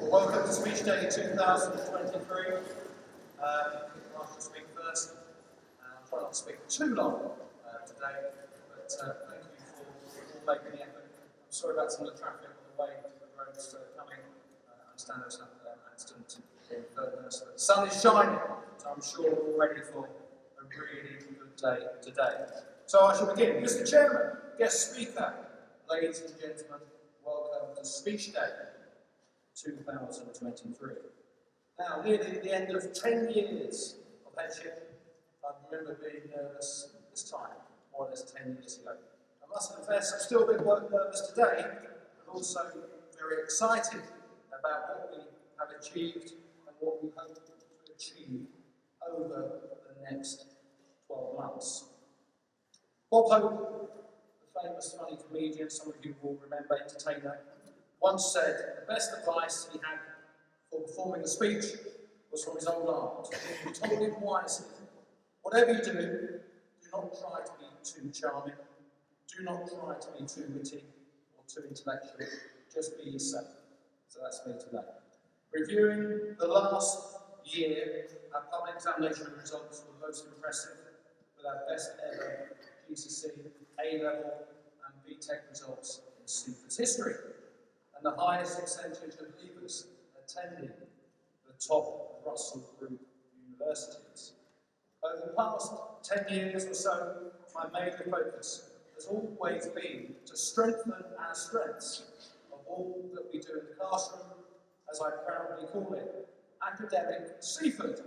Welcome to Speech Day 2023. I'll speak first. I'll try not to speak too long today, but thank you for making the effort. I'm sorry about some of the traffic on the way to the roads coming. I understand there's an accident in Venables, but the sun is shining, so I'm sure we're all ready for a really good day today. So I shall begin. Mr. Chairman, guest speaker, ladies and gentlemen, welcome to Speech Day 2023. Now, nearly the end of 10 years of headship, I remember being nervous this time, more or less 10 years ago. I must confess, I'm still a bit nervous today, but also very excited about what we have achieved and what we hope to achieve over the next 12 months. Bob Hope, the famous funny comedian, some of you will remember, entertainer, once said the best advice he had for performing a speech was from his old aunt. He told him wisely, whatever you do not try to be too charming, do not try to be too witty or too intellectual, just be yourself. So that's me today. Reviewing the last year, our public examination results were most impressive, with our best ever GCSE, A-level and BTEC results in Seaford's history, and the highest percentage of leavers attending the top Russell Group universities. Over the past 10 years or so, my major focus has always been to strengthen our strengths of all that we do in the classroom, as I proudly call it, academic Seaford.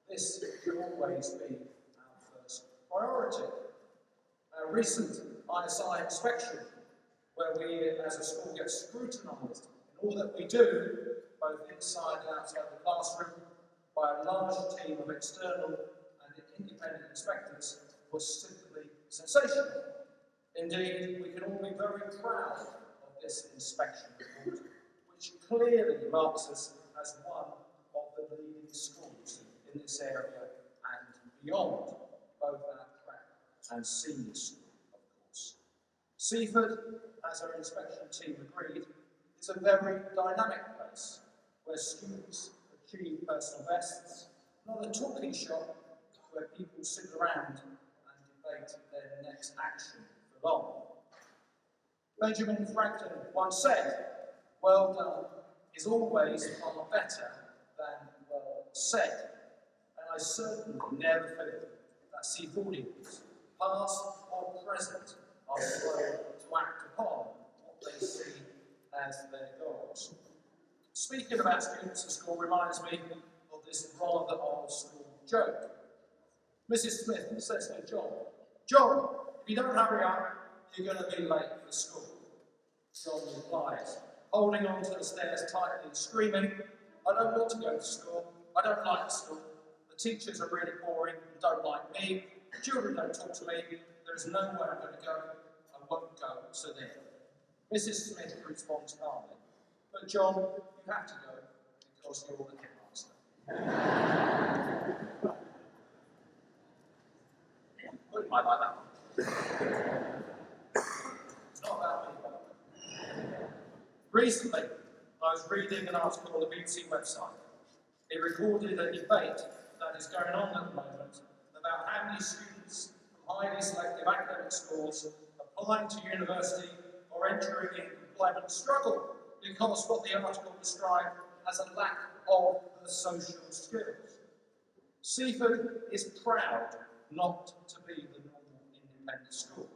This will always be our first priority. Our recent ISI inspection, where we as a school get scrutinised in all that we do, both inside and outside the classroom, by a large team of external and independent inspectors, was simply sensational. Indeed, we can all be very proud of this inspection report, which clearly marks us as one of the leading schools in this area and beyond, both our prep and senior school, of course. Seaford, as our inspection team agreed, is a very dynamic place where students achieve personal bests, not a talking shop where people sit around and debate their next action for long. Benjamin Franklin once said, well done is always far better than well said, and I certainly never feel that Seafordians, past or present, are slow to act upon what they see as their goals. Speaking about students at school reminds me of this rather old school joke. Mrs. Smith says to John, John, if you don't hurry up, you're going to be late for school. John replies, holding on to the stairs tightly and screaming, I don't want to go to school. I don't like school. The teachers are really boring and don't like me. The children don't talk to me. There's nowhere I'm going to go. I won't go, so there. Mrs. Smith responds calmly, but John, you have to go because you're the headmaster. But you might like that one. It's not about me. Recently, I was reading an article on the BBC website. It recorded a debate that is going on at the moment about how many students from highly selective academic schools applying to university or entering in employment struggle because what the article described as a lack of the social skills. Seaford is proud not to be the normal independent school.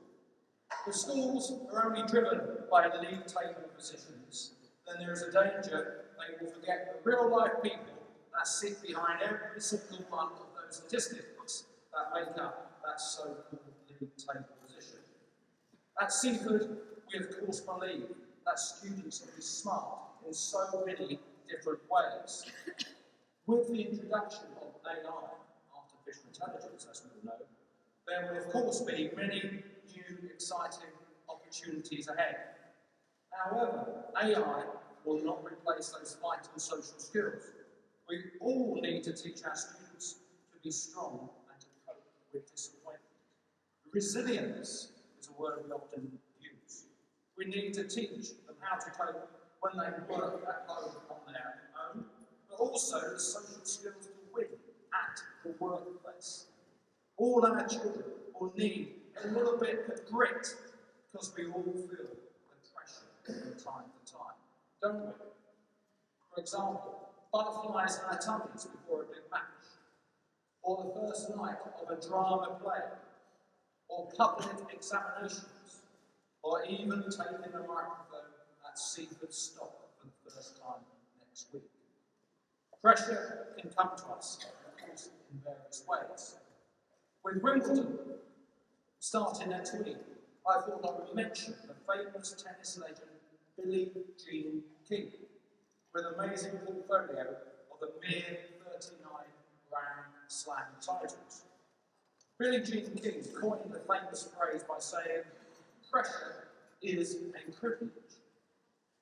If schools are only driven by league table positions, then there is a danger they will forget the real life people that sit behind every single one of those statistics that make up that so-called league table position. At Seaford, we of course believe that students can be smart in so many different ways. With the introduction of AI, artificial intelligence, as we all know, there will of course be many new exciting opportunities ahead. However, AI will not replace those vital social skills. We all need to teach our students to be strong and to cope with disappointment. Resilience is a word we often use. We need to teach them how to cope when they work at home on also the social skills to win at the workplace. All our children will need a little bit of grit, because we all feel the pressure from time to time, don't we? For example, butterflies in our tummies before a big match, or the first night of a drama play, or public examinations, or even taking a microphone at Seaford Stop for the first time next week. Pressure can come to us, of course, in various ways. With Wimbledon starting next week, I thought I would mention the famous tennis legend Billie Jean King, with an amazing portfolio of a mere 39 Grand Slam titles. Billie Jean King coined the famous phrase by saying, "Pressure is a privilege."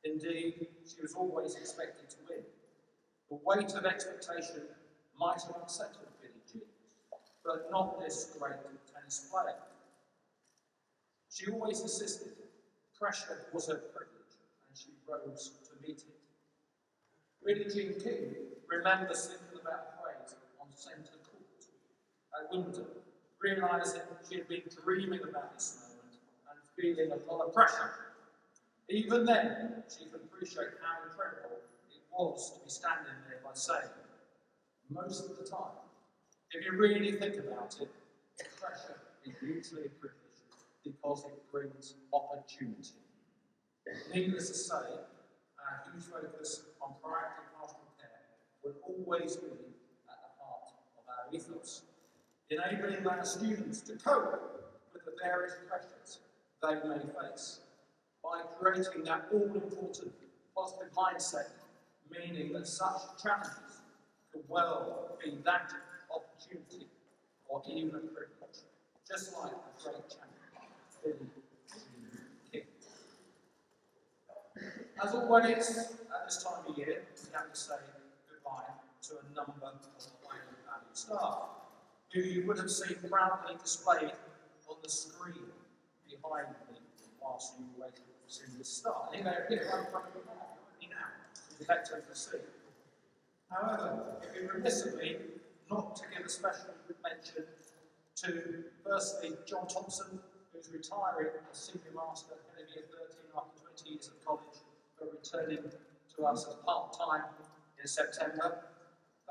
Indeed, she was always expected to win. The weight of expectation might have unsettled Billie Jean, but not this great tennis player. She always insisted pressure was her privilege, and she rose to meet it. Billie Jean King remembers thinking about the phrase on centre court at Wimbledon, realising she had been dreaming about this moment and feeling a lot of pressure. Even then, she could appreciate how incredible it was to be standing there by saying, most of the time, if you really think about it, pressure is usually a privilege because it brings opportunity. Needless to say, our huge focus on proactive pastoral care will always be at the heart of our ethos, enabling our students to cope with the various pressures they may face by creating that all-important positive mindset, meaning that such challenges could well be that opportunity or even a privilege, just like the great champion, Billie Jean King. As always, at this time of year, we have to say goodbye to a number of highly valued staff, who you would have seen proudly displayed on the screen behind me whilst you were waiting to see this start. And they're here right in front of you now, the lecture to see. However, it would be remiss of me not to give a special mention to, firstly, John Thompson, who's retiring as Senior Master, head of Year 13 after 20 years of college, but returning to us as part-time in September.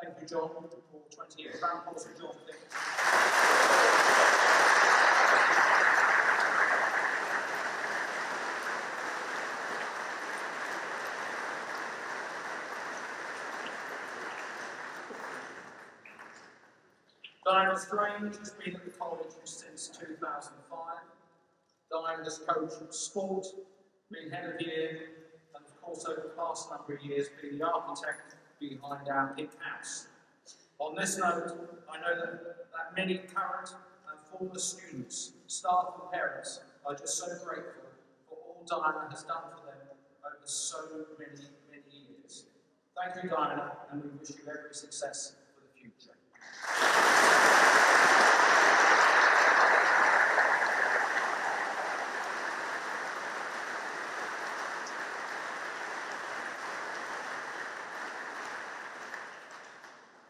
Thank you, John, for 20 years. Round of applause for John, please. Diana Strange has been at the college since 2005. Diana has coached sport, been head of year, and of course over the past number of years been the architect behind our pink house. On this note, I know that many current and former students, staff and parents are just so grateful for all Diana has done for them over so many, many years. Thank you, Diana, and we wish you every success for the future.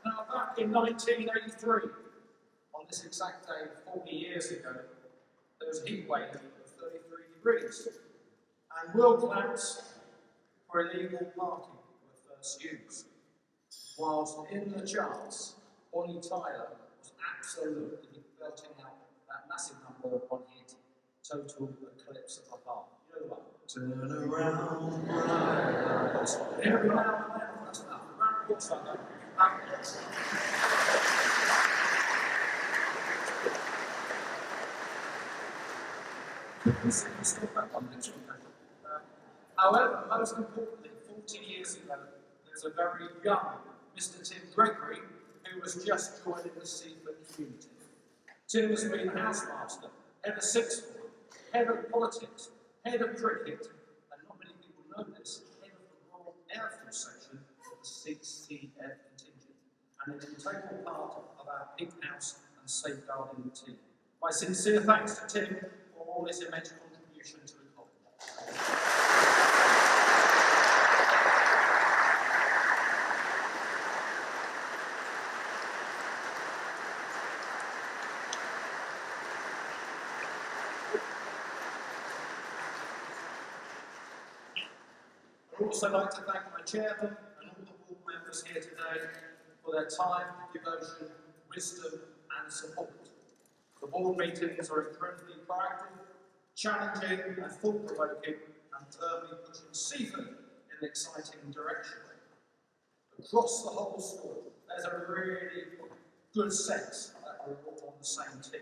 Now, back in 1983, on this exact day, 40 years ago, there was a heat wave of 33 degrees, and wheel clamps for illegal parking were first used, whilst in the charts, Bonnie Tyler was absolutely belting out that massive number on hit, Total Eclipse of the Heart. You know the one? Turn around, right. Every now and then, that's enough. Round of applause for that. However, most importantly, 40 years ago, there's a very young Mr. Tim Gregory who was just joining the Seaford community. Tim has been housemaster, head of sixth form, head of politics, head of cricket, and not many people know this, head of the Royal Air Force section of the 6CF contingent, and an integral part of our pink house and safeguarding team. My sincere thanks to Tim for all his immense contribution to the college. I'd also like to thank my chairman and all the board members here today for their time, devotion, wisdom and support. The board meetings are incredibly proactive, challenging and thought-provoking, and firmly pushing Seaford in an exciting direction. Across the whole school, there's a really good sense that we're all on the same team.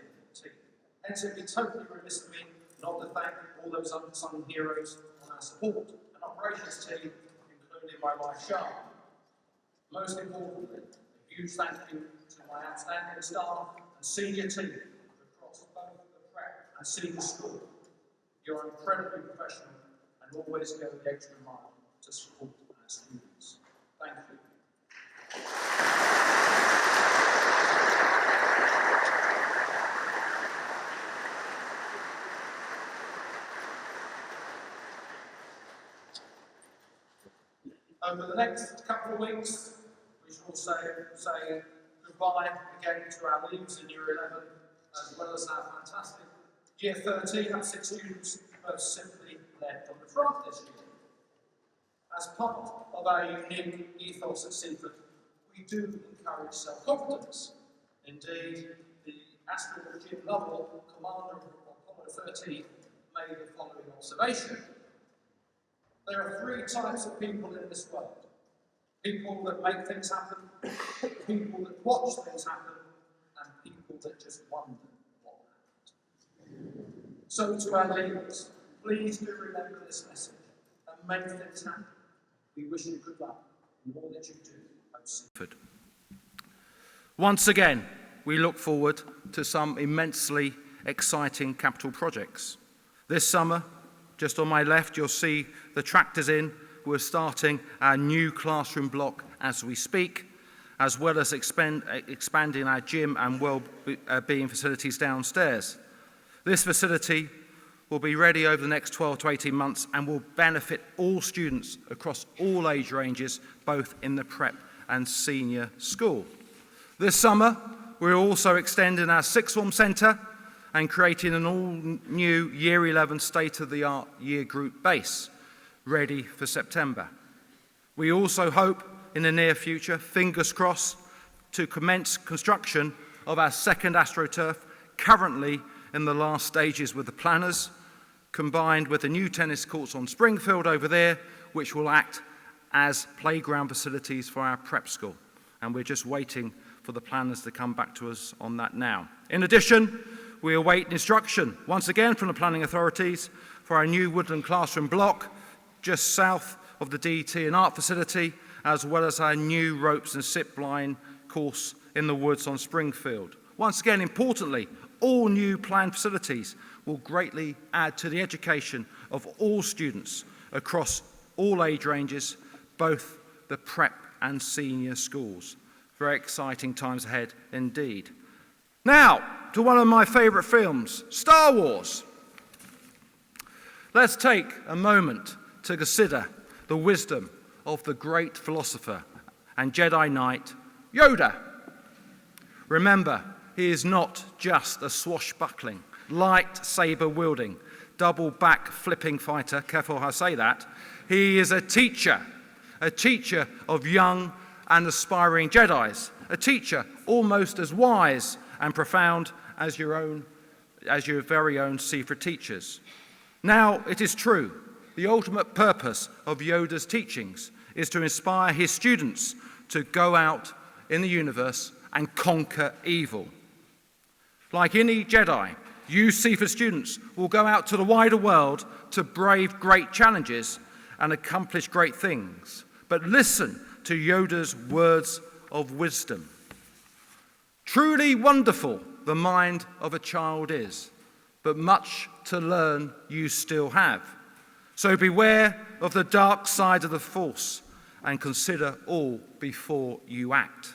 Hence, it would be totally remiss of me not to thank all those unsung heroes on our support and operations team, including my wife Charlotte. Most importantly, a huge thank you to my outstanding staff and senior team across both the prep and senior school. You're incredibly professional and always go the extra mile to support our students. Thank you. Over the next couple of weeks, we shall say goodbye again to our leaves in Year 11, as well as our fantastic Year 13 and 6 students who have simply led from the front this year. As part of our unique ethos at Seaford, we do encourage self-confidence. Indeed, the Admiral Jim Lovell, commander of Commodore 13, made the following observation. There are 3 types of people in this world. People that make things happen, people that watch things happen, and people that just wonder what happened. So to our leaders, please do remember this message and make things happen. We wish you good luck in all that you do at Seaford. Once again, we look forward to some immensely exciting capital projects. This summer, just on my left, you'll see the tractors in. We're starting our new classroom block as we speak, as well as expanding our gym and well-being facilities downstairs. This facility will be ready over the next 12 to 18 months and will benefit all students across all age ranges, both in the prep and senior school. This summer, we're also extending our sixth form centre and creating an all-new Year 11 state-of-the-art year group base, ready for September. We also hope in the near future, fingers crossed, to commence construction of our second AstroTurf, currently in the last stages with the planners, combined with the new tennis courts on Springfield over there, which will act as playground facilities for our prep school. And we're just waiting for the planners to come back to us on that now. In addition, we await instruction, once again from the planning authorities, for our new woodland classroom block, just south of the DT and art facility, as well as our new ropes and zip line course in the woods on Springfield. Once again, importantly, all new planned facilities will greatly add to the education of all students across all age ranges, both the prep and senior schools. Very exciting times ahead indeed. Now, to one of my favourite films, Star Wars. Let's take a moment to consider the wisdom of the great philosopher and Jedi Knight, Yoda. Remember, he is not just a swashbuckling, lightsaber-wielding, double-back flipping fighter, careful how I say that. He is a teacher of young and aspiring Jedis, a teacher almost as wise and profound as your very own Seaford teachers. Now, it is true, the ultimate purpose of Yoda's teachings is to inspire his students to go out in the universe and conquer evil. Like any Jedi, you Seaford students will go out to the wider world to brave great challenges and accomplish great things. But listen to Yoda's words of wisdom. Truly wonderful the mind of a child is, but much to learn you still have. So beware of the dark side of the Force and consider all before you act.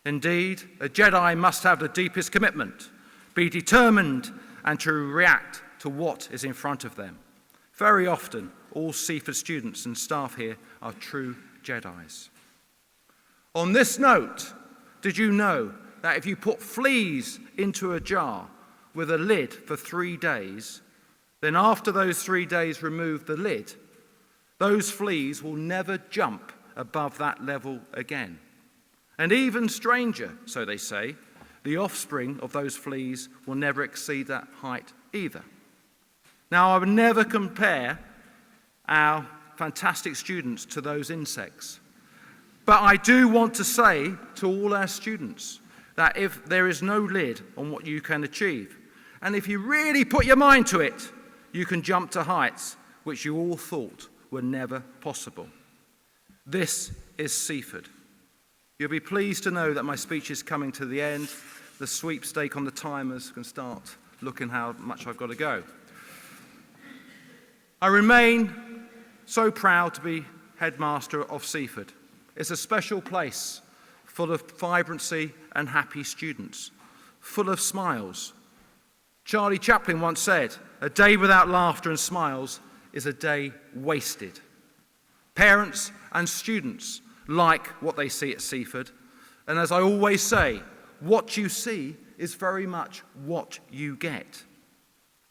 Indeed, a Jedi must have the deepest commitment, be determined and to react to what is in front of them. Very often, all Seaford students and staff here are true Jedis. On this note, did you know that if you put fleas into a jar with a lid for 3 days, then after those 3 days remove the lid, those fleas will never jump above that level again. And even stranger, so they say, the offspring of those fleas will never exceed that height either. Now, I would never compare our fantastic students to those insects. But I do want to say to all our students that if there is no lid on what you can achieve, and if you really put your mind to it, you can jump to heights which you all thought were never possible. This is Seaford. You'll be pleased to know that my speech is coming to the end. The sweepstake on the timers can start looking how much I've got to go. I remain so proud to be headmaster of Seaford. It's a special place full of vibrancy and happy students, full of smiles. Charlie Chaplin once said, "A day without laughter and smiles is a day wasted." Parents and students like what they see at Seaford, and as I always say, what you see is very much what you get.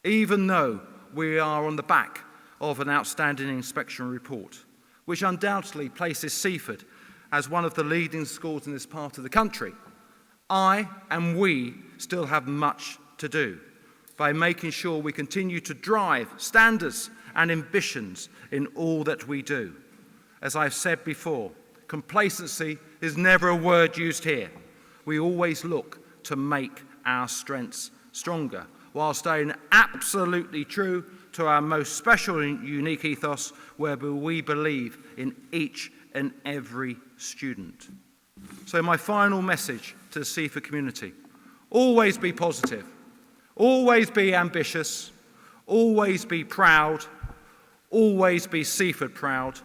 Even though we are on the back of an outstanding inspection report, which undoubtedly places Seaford as one of the leading schools in this part of the country, I and we still have much to do by making sure we continue to drive standards and ambitions in all that we do. As I've said before, complacency is never a word used here. We always look to make our strengths stronger, while staying absolutely true to our most special and unique ethos, where we believe in each and every student. So my final message to the Seaford community: always be positive, always be ambitious, always be proud, always be Seaford proud.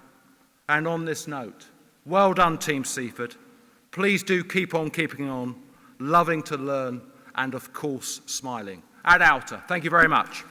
And on this note, well done, Team Seaford. Please do keep on keeping on, loving to learn, and of course, smiling. Ad alta. Thank you very much.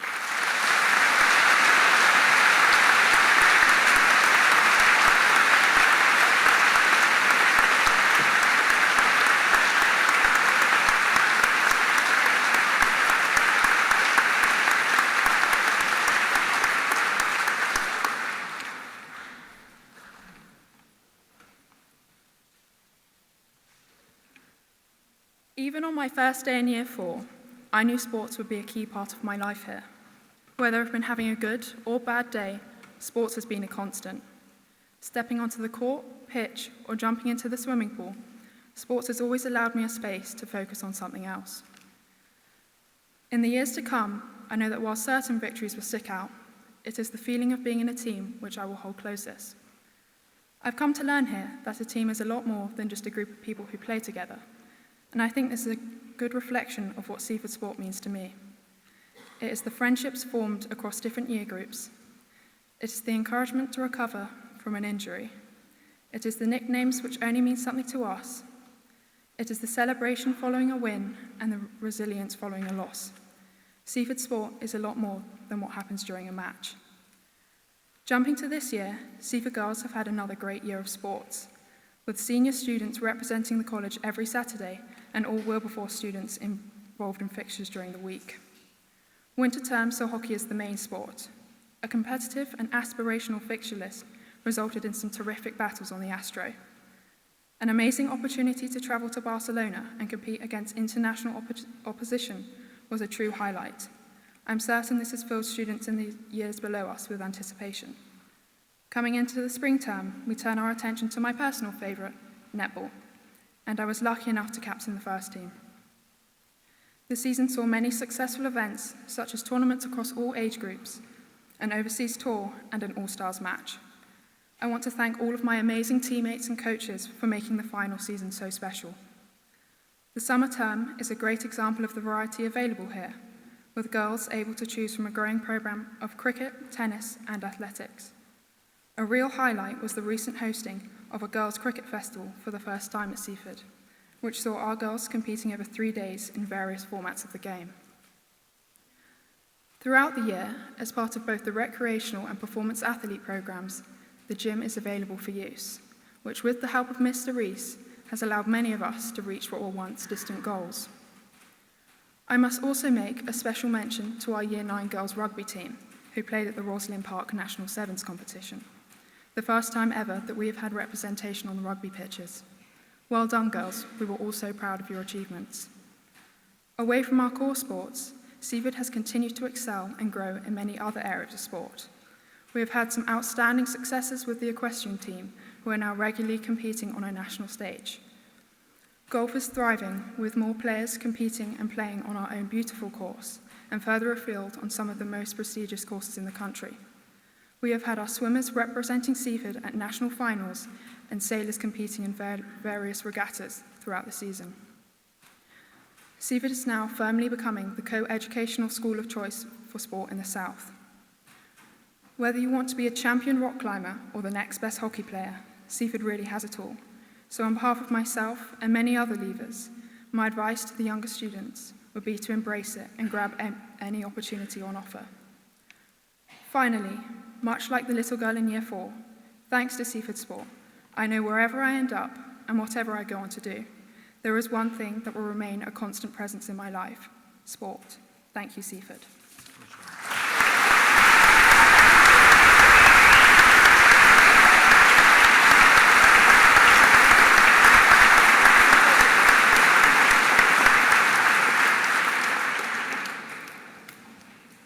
Even on my first day in Year 4, I knew sports would be a key part of my life here. Whether I've been having a good or bad day, sports has been a constant. Stepping onto the court, pitch, or jumping into the swimming pool, sports has always allowed me a space to focus on something else. In the years to come, I know that while certain victories will stick out, it is the feeling of being in a team which I will hold closest. I've come to learn here that a team is a lot more than just a group of people who play together. And I think this is a good reflection of what Seaford sport means to me. It is the friendships formed across different year groups. It is the encouragement to recover from an injury. It is the nicknames which only mean something to us. It is the celebration following a win and the resilience following a loss. Seaford sport is a lot more than what happens during a match. Jumping to this year, Seaford girls have had another great year of sports, with senior students representing the college every Saturday and all Wilberforce students involved in fixtures during the week. Winter term saw hockey as the main sport. A competitive and aspirational fixture list resulted in some terrific battles on the Astro. An amazing opportunity to travel to Barcelona and compete against international opposition was a true highlight. I'm certain this has filled students in the years below us with anticipation. Coming into the spring term, we turn our attention to my personal favourite, netball, and I was lucky enough to captain the first team. The season saw many successful events, such as tournaments across all age groups, an overseas tour, and an all-stars match. I want to thank all of my amazing teammates and coaches for making the final season so special. The summer term is a great example of the variety available here, with girls able to choose from a growing programme of cricket, tennis, and athletics. A real highlight was the recent hosting of a girls' cricket festival for the first time at Seaford, which saw our girls competing over 3 days in various formats of the game. Throughout the year, as part of both the recreational and performance athlete programmes, the gym is available for use, which with the help of Mr. Rees has allowed many of us to reach what were once distant goals. I must also make a special mention to our Year 9 girls rugby team, who played at the Roslyn Park National Sevens competition. the first time ever that we have had representation on the rugby pitches. Well done, girls. We were all so proud of your achievements. Away from our core sports, Seaford has continued to excel and grow in many other areas of sport. We have had some outstanding successes with the equestrian team, who are now regularly competing on a national stage. Golf is thriving, with more players competing and playing on our own beautiful course, and further afield on some of the most prestigious courses in the country. We have had our swimmers representing Seaford at national finals and sailors competing in various regattas throughout the season. Seaford is now firmly becoming the co-educational school of choice for sport in the South. Whether you want to be a champion rock climber or the next best hockey player, Seaford really has it all. So on behalf of myself and many other leavers, my advice to the younger students would be to embrace it and grab any opportunity on offer. Finally, much like the little girl in Year 4, thanks to Seaford Sport, I know wherever I end up and whatever I go on to do, there is one thing that will remain a constant presence in my life: sport. Thank you, Seaford.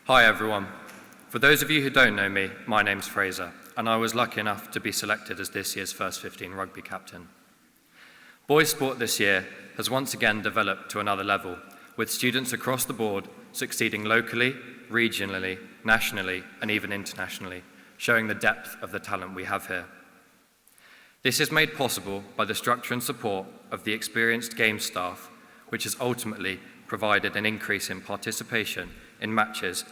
Hi everyone. For those of you who don't know me, my name's Fraser, and I was lucky enough to be selected as this year's First 15 rugby captain. Boys sport this year has once again developed to another level, with students across the board succeeding locally, regionally, nationally, and even internationally, showing the depth of the talent we have here. This is made possible by the structure and support of the experienced games staff, which has ultimately provided an increase in participation in matches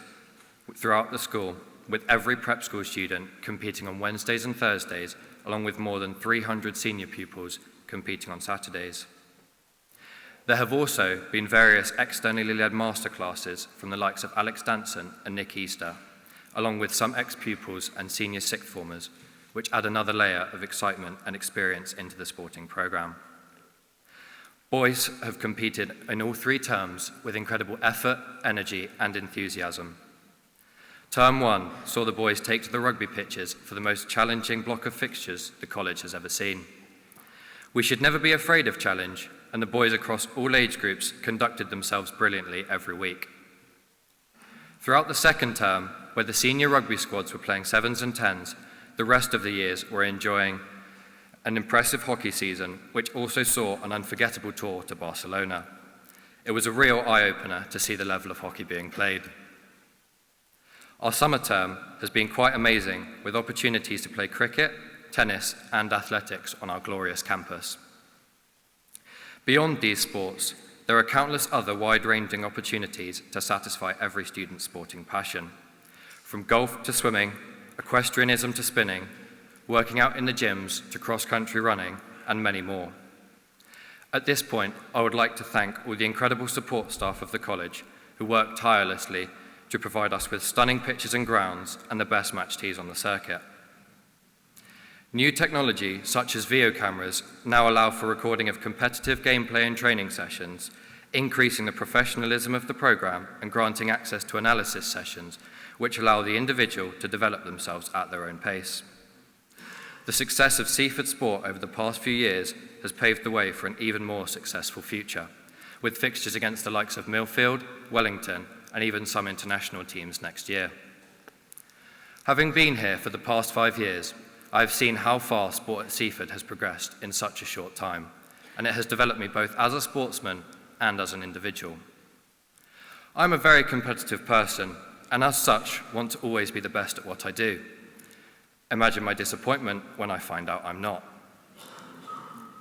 throughout the school, with every prep school student competing on Wednesdays and Thursdays, along with more than 300 senior pupils competing on Saturdays. There have also been various externally led masterclasses from the likes of Alex Danson and Nick Easter, along with some ex-pupils and senior sixth formers, which add another layer of excitement and experience into the sporting programme. Boys have competed in all 3 terms with incredible effort, energy, and enthusiasm. Term 1 saw the boys take to the rugby pitches for the most challenging block of fixtures the college has ever seen. We should never be afraid of challenge, and the boys across all age groups conducted themselves brilliantly every week. Throughout the second term, where the senior rugby squads were playing 7s and 10s, the rest of the years were enjoying an impressive hockey season, which also saw an unforgettable tour to Barcelona. It was a real eye-opener to see the level of hockey being played. Our summer term has been quite amazing, with opportunities to play cricket, tennis, and athletics on our glorious campus. Beyond these sports, there are countless other wide-ranging opportunities to satisfy every student's sporting passion. From golf to swimming, equestrianism to spinning, working out in the gyms to cross-country running, and many more. At this point, I would like to thank all the incredible support staff of the college who work tirelessly to provide us with stunning pitches and grounds and the best match tees on the circuit. New technology, such as video cameras, now allow for recording of competitive gameplay and training sessions, increasing the professionalism of the programme and granting access to analysis sessions, which allow the individual to develop themselves at their own pace. The success of Seaford Sport over the past few years has paved the way for an even more successful future, with fixtures against the likes of Millfield, Wellington, and even some international teams next year. Having been here for the past 5 years, I have seen how far sport at Seaford has progressed in such a short time, and it has developed me both as a sportsman and as an individual. I'm a very competitive person, and as such, want to always be the best at what I do. Imagine my disappointment when I find out I'm not.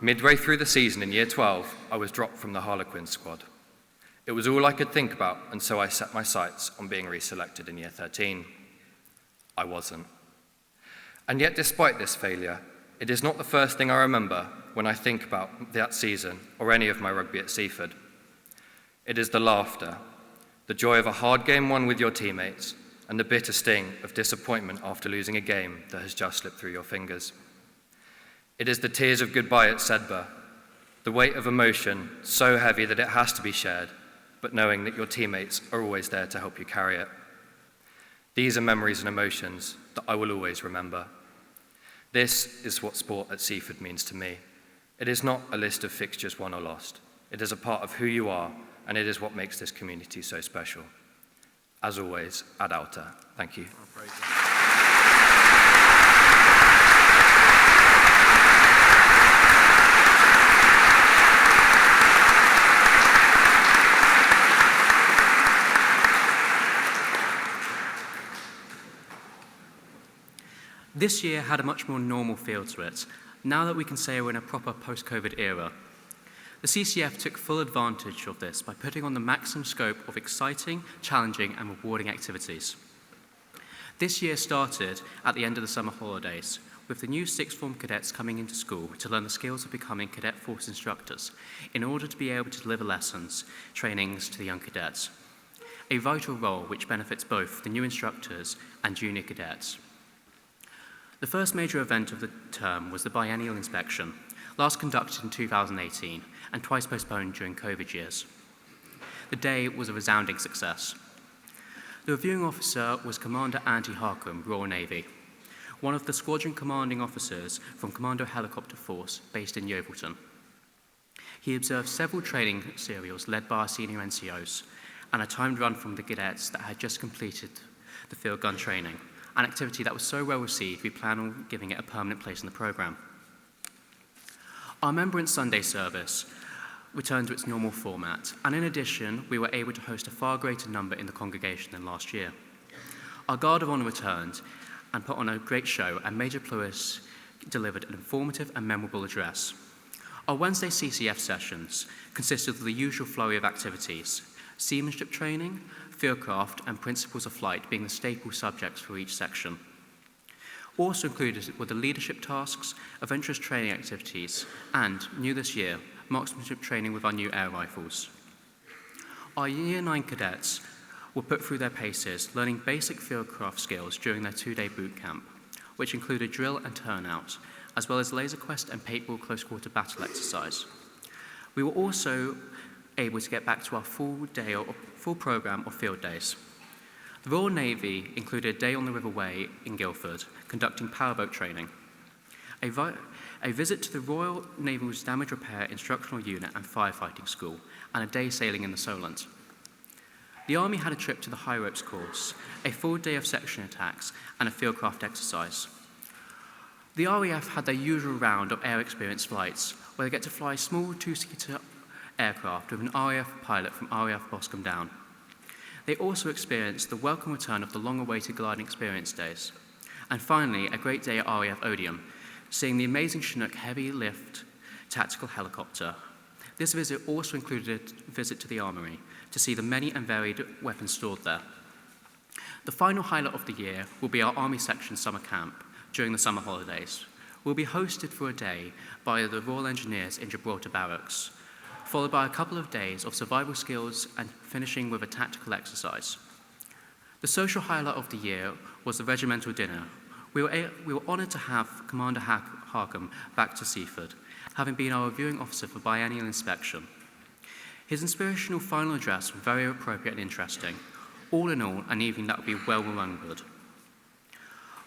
Midway through the season in Year 12, I was dropped from the Harlequins squad. It was all I could think about, and so I set my sights on being reselected in Year 13. I wasn't. And yet, despite this failure, it is not the first thing I remember when I think about that season or any of my rugby at Seaford. It is the laughter, the joy of a hard game won with your teammates, and the bitter sting of disappointment after losing a game that has just slipped through your fingers. It is the tears of goodbye at Sedbergh, the weight of emotion so heavy that it has to be shared, but knowing that your teammates are always there to help you carry it. These are memories and emotions that I will always remember. This is what sport at Seaford means to me. It is not a list of fixtures won or lost. It is a part of who you are, and it is what makes this community so special. As always, ad alta. Thank you. This year had a much more normal feel to it, now that we can say we're in a proper post-COVID era. The CCF took full advantage of this by putting on the maximum scope of exciting, challenging and rewarding activities. This year started at the end of the summer holidays, with the new sixth form cadets coming into school to learn the skills of becoming cadet force instructors in order to be able to deliver lessons, trainings to the young cadets. A vital role which benefits both the new instructors and junior cadets. The first major event of the term was the biennial inspection, last conducted in 2018 and twice postponed during COVID years. The day was a resounding success. The reviewing officer was Commander Andy Harcombe, Royal Navy, one of the squadron commanding officers from Commando Helicopter Force based in Yeovilton. He observed several training serials led by our senior NCOs and a timed run from the cadets that had just completed the field gun training, an activity that was so well received we plan on giving it a permanent place in the programme. Our Remembrance Sunday service returned to its normal format, and in addition, we were able to host a far greater number in the congregation than last year. Our Guard of Honour returned and put on a great show, and Major Plewis delivered an informative and memorable address. Our Wednesday CCF sessions consisted of the usual flurry of activities: seamanship training, fieldcraft, and principles of flight being the staple subjects for each section. Also included were the leadership tasks, adventurous training activities, and, new this year, marksmanship training with our new air rifles. Our Year 9 cadets were put through their paces, learning basic fieldcraft skills during their two-day boot camp, which included drill and turnout, as well as laser quest and paintball close-quarter battle exercise. We were also able to get back to our full programme of field days. The Royal Navy included a day on the River Wey in Guildford, conducting powerboat training, a visit to the Royal Navy's Damage Repair Instructional Unit and Firefighting School, and a day sailing in the Solent. The Army had a trip to the High Ropes course, a full day of section attacks, and a fieldcraft exercise. The RAF had their usual round of air experience flights, where they get to fly small two-seater aircraft with an RAF pilot from RAF Boscombe Down. They also experienced the welcome return of the long-awaited gliding experience days. And finally, a great day at RAF Odeum, seeing the amazing Chinook heavy lift tactical helicopter. This visit also included a visit to the armory to see the many and varied weapons stored there. The final highlight of the year will be our Army Section summer camp during the summer holidays. We'll be hosted for a day by the Royal Engineers in Gibraltar Barracks, followed by a couple of days of survival skills and finishing with a tactical exercise. The social highlight of the year was the regimental dinner. We were honoured to have Commander Harcombe back to Seaford, having been our reviewing officer for biennial inspection. His inspirational final address was very appropriate and interesting. All in all, an evening that will be well remembered.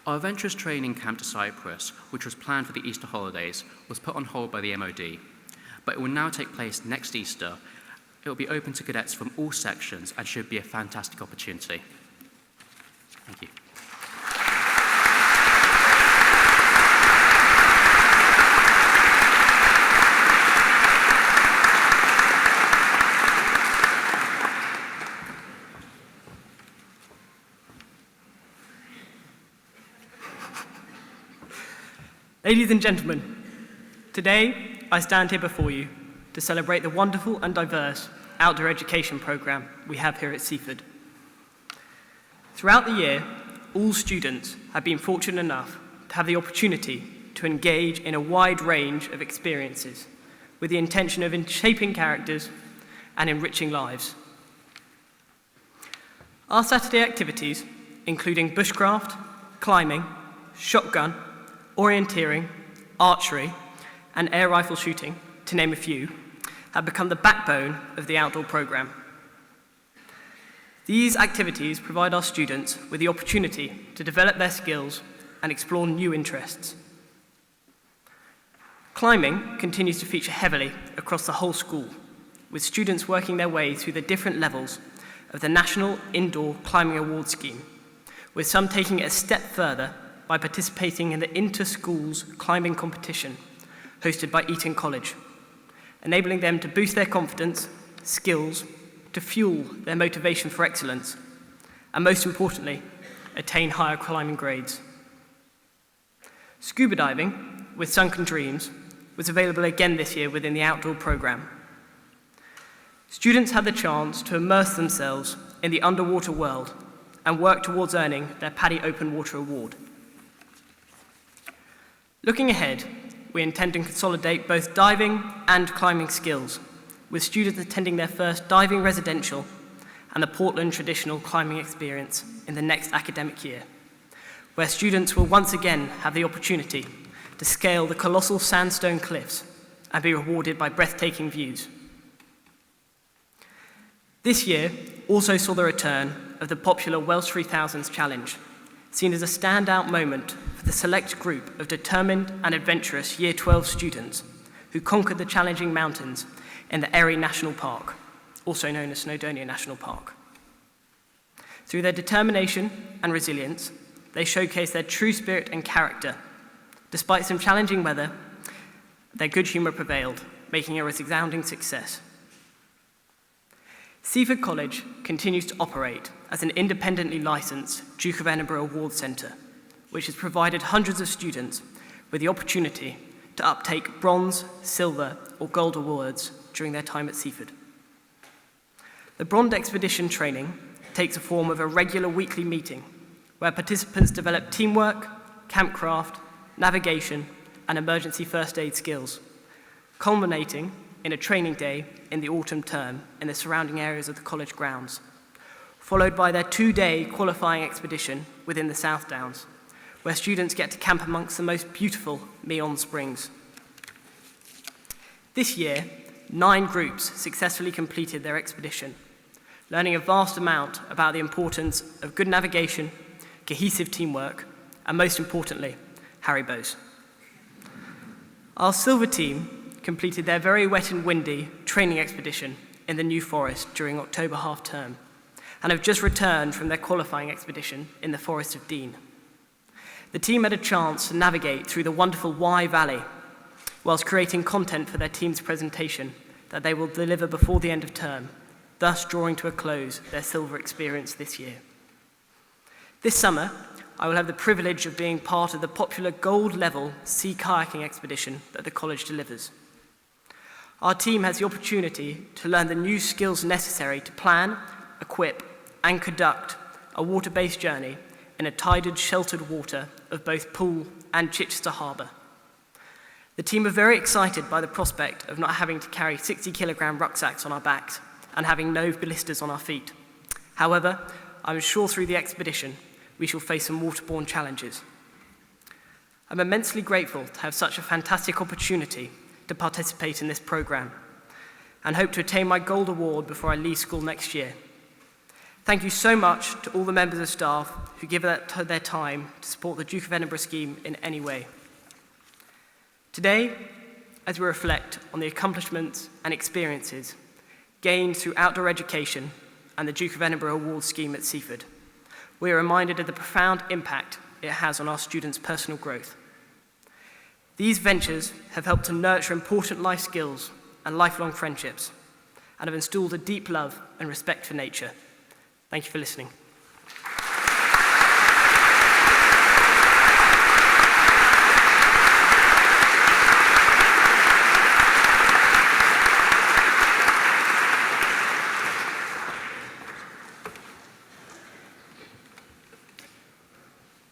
Our adventurous training camp to Cyprus, which was planned for the Easter holidays, was put on hold by the MOD, but it will now take place next Easter. It will be open to cadets from all sections and should be a fantastic opportunity. Thank you. Ladies and gentlemen, today I stand here before you to celebrate the wonderful and diverse outdoor education programme we have here at Seaford. Throughout the year, all students have been fortunate enough to have the opportunity to engage in a wide range of experiences with the intention of shaping characters and enriching lives. Our Saturday activities, including bushcraft, climbing, shotgun, orienteering, archery, and air rifle shooting, to name a few, have become the backbone of the outdoor programme. These activities provide our students with the opportunity to develop their skills and explore new interests. Climbing continues to feature heavily across the whole school, with students working their way through the different levels of the National Indoor Climbing Award Scheme, with some taking it a step further by participating in the Inter-Schools Climbing Competition hosted by Eton College, enabling them to boost their confidence, skills, to fuel their motivation for excellence, and most importantly, attain higher climbing grades. Scuba diving, with Sunken Dreams, was available again this year within the outdoor programme. Students had the chance to immerse themselves in the underwater world and work towards earning their PADI Open Water Award. Looking ahead, we intend to consolidate both diving and climbing skills, with students attending their first diving residential and the Portland Traditional Climbing Experience in the next academic year, where students will once again have the opportunity to scale the colossal sandstone cliffs and be rewarded by breathtaking views. This year also saw the return of the popular Welsh 3000s Challenge, seen as a standout moment for the select group of determined and adventurous Year 12 students who conquered the challenging mountains in the Erie National Park, also known as Snowdonia National Park. Through their determination and resilience, they showcased their true spirit and character. Despite some challenging weather, their good humour prevailed, making it a resounding success. Seaford College continues to operate as an independently licensed Duke of Edinburgh Award Centre, which has provided hundreds of students with the opportunity to uptake bronze, silver, or gold awards during their time at Seaford. The Bronze Expedition training takes the form of a regular weekly meeting where participants develop teamwork, campcraft, navigation, and emergency first aid skills, culminating in a training day in the autumn term in the surrounding areas of the college grounds, followed by their 2-day qualifying expedition within the South Downs, where students get to camp amongst the most beautiful Meon Springs. This year, 9 groups successfully completed their expedition, learning a vast amount about the importance of good navigation, cohesive teamwork, and most importantly, Haribos. Our silver team completed their very wet and windy training expedition in the New Forest during October half-term, and have just returned from their qualifying expedition in the Forest of Dean. The team had a chance to navigate through the wonderful Wye Valley, whilst creating content for their team's presentation that they will deliver before the end of term, thus drawing to a close their silver experience this year. This summer, I will have the privilege of being part of the popular gold-level sea kayaking expedition that the college delivers. Our team has the opportunity to learn the new skills necessary to plan, equip, and conduct a water-based journey in a tided, sheltered water of both Poole and Chichester Harbour. The team are very excited by the prospect of not having to carry 60-kilogram rucksacks on our backs and having no blisters on our feet. However, I'm sure through the expedition, we shall face some waterborne challenges. I'm immensely grateful to have such a fantastic opportunity to participate in this programme and hope to attain my gold award before I leave school next year. Thank you so much to all the members of staff who give their time to support the Duke of Edinburgh scheme in any way. Today, as we reflect on the accomplishments and experiences gained through outdoor education and the Duke of Edinburgh Award scheme at Seaford, we are reminded of the profound impact it has on our students' personal growth. These ventures have helped to nurture important life skills and lifelong friendships, and have instilled a deep love and respect for nature. Thank you for listening.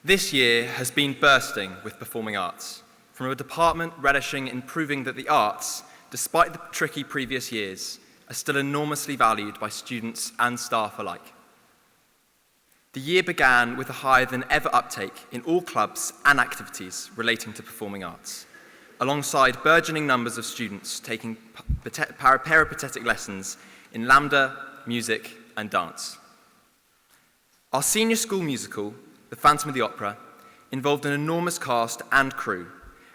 This year has been bursting with performing arts, from a department relishing in proving that the arts, despite the tricky previous years, are still enormously valued by students and staff alike. The year began with a higher than ever uptake in all clubs and activities relating to performing arts, alongside burgeoning numbers of students taking peripatetic lessons in lambda, music, and dance. Our senior school musical, The Phantom of the Opera, involved an enormous cast and crew,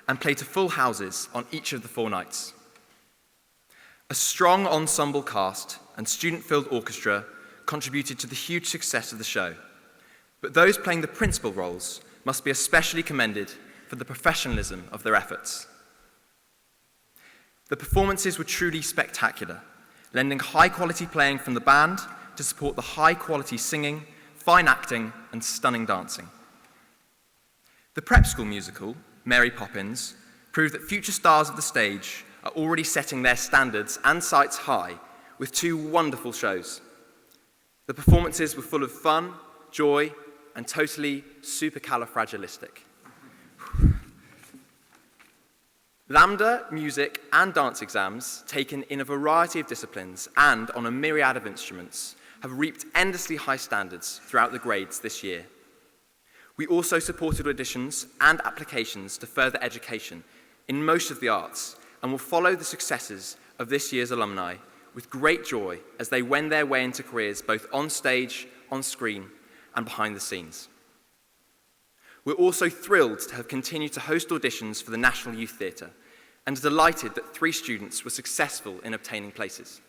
and play to full houses on each of the 4 nights. A strong ensemble cast and student-filled orchestra contributed to the huge success of the show, but those playing the principal roles must be especially commended for the professionalism of their efforts. The performances were truly spectacular, lending high-quality playing from the band to support the high-quality singing, fine acting, and stunning dancing. The prep school musical, Mary Poppins, proved that future stars of the stage are already setting their standards and sights high with 2 wonderful shows. The performances were full of fun, joy, and totally supercalifragilistic. Lambda, music, and dance exams, taken in a variety of disciplines and on a myriad of instruments, have reaped endlessly high standards throughout the grades this year. We also supported auditions and applications to further education in most of the arts and will follow the successes of this year's alumni with great joy as they wend their way into careers both on stage, on screen, and behind the scenes. We're also thrilled to have continued to host auditions for the National Youth Theatre and delighted that 3 students were successful in obtaining places.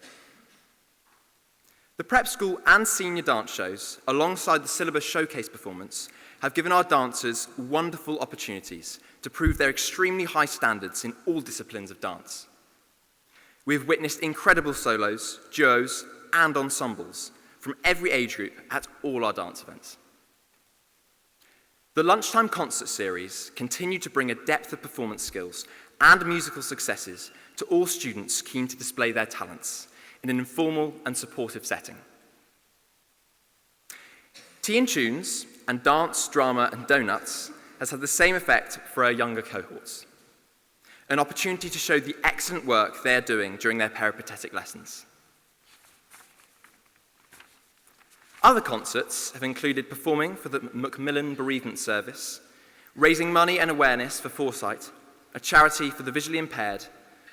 The prep school and senior dance shows, alongside the syllabus showcase performance, have given our dancers wonderful opportunities to prove their extremely high standards in all disciplines of dance. We have witnessed incredible solos, duos, and ensembles from every age group at all our dance events. The Lunchtime Concert Series continued to bring a depth of performance skills and musical successes to all students keen to display their talents in an informal and supportive setting. Tea and Tunes and Dance, Drama and Donuts has had the same effect for our younger cohorts, an opportunity to show the excellent work they are doing during their peripatetic lessons. Other concerts have included performing for the Macmillan Bereavement Service, raising money and awareness for Foresight, a charity for the visually impaired,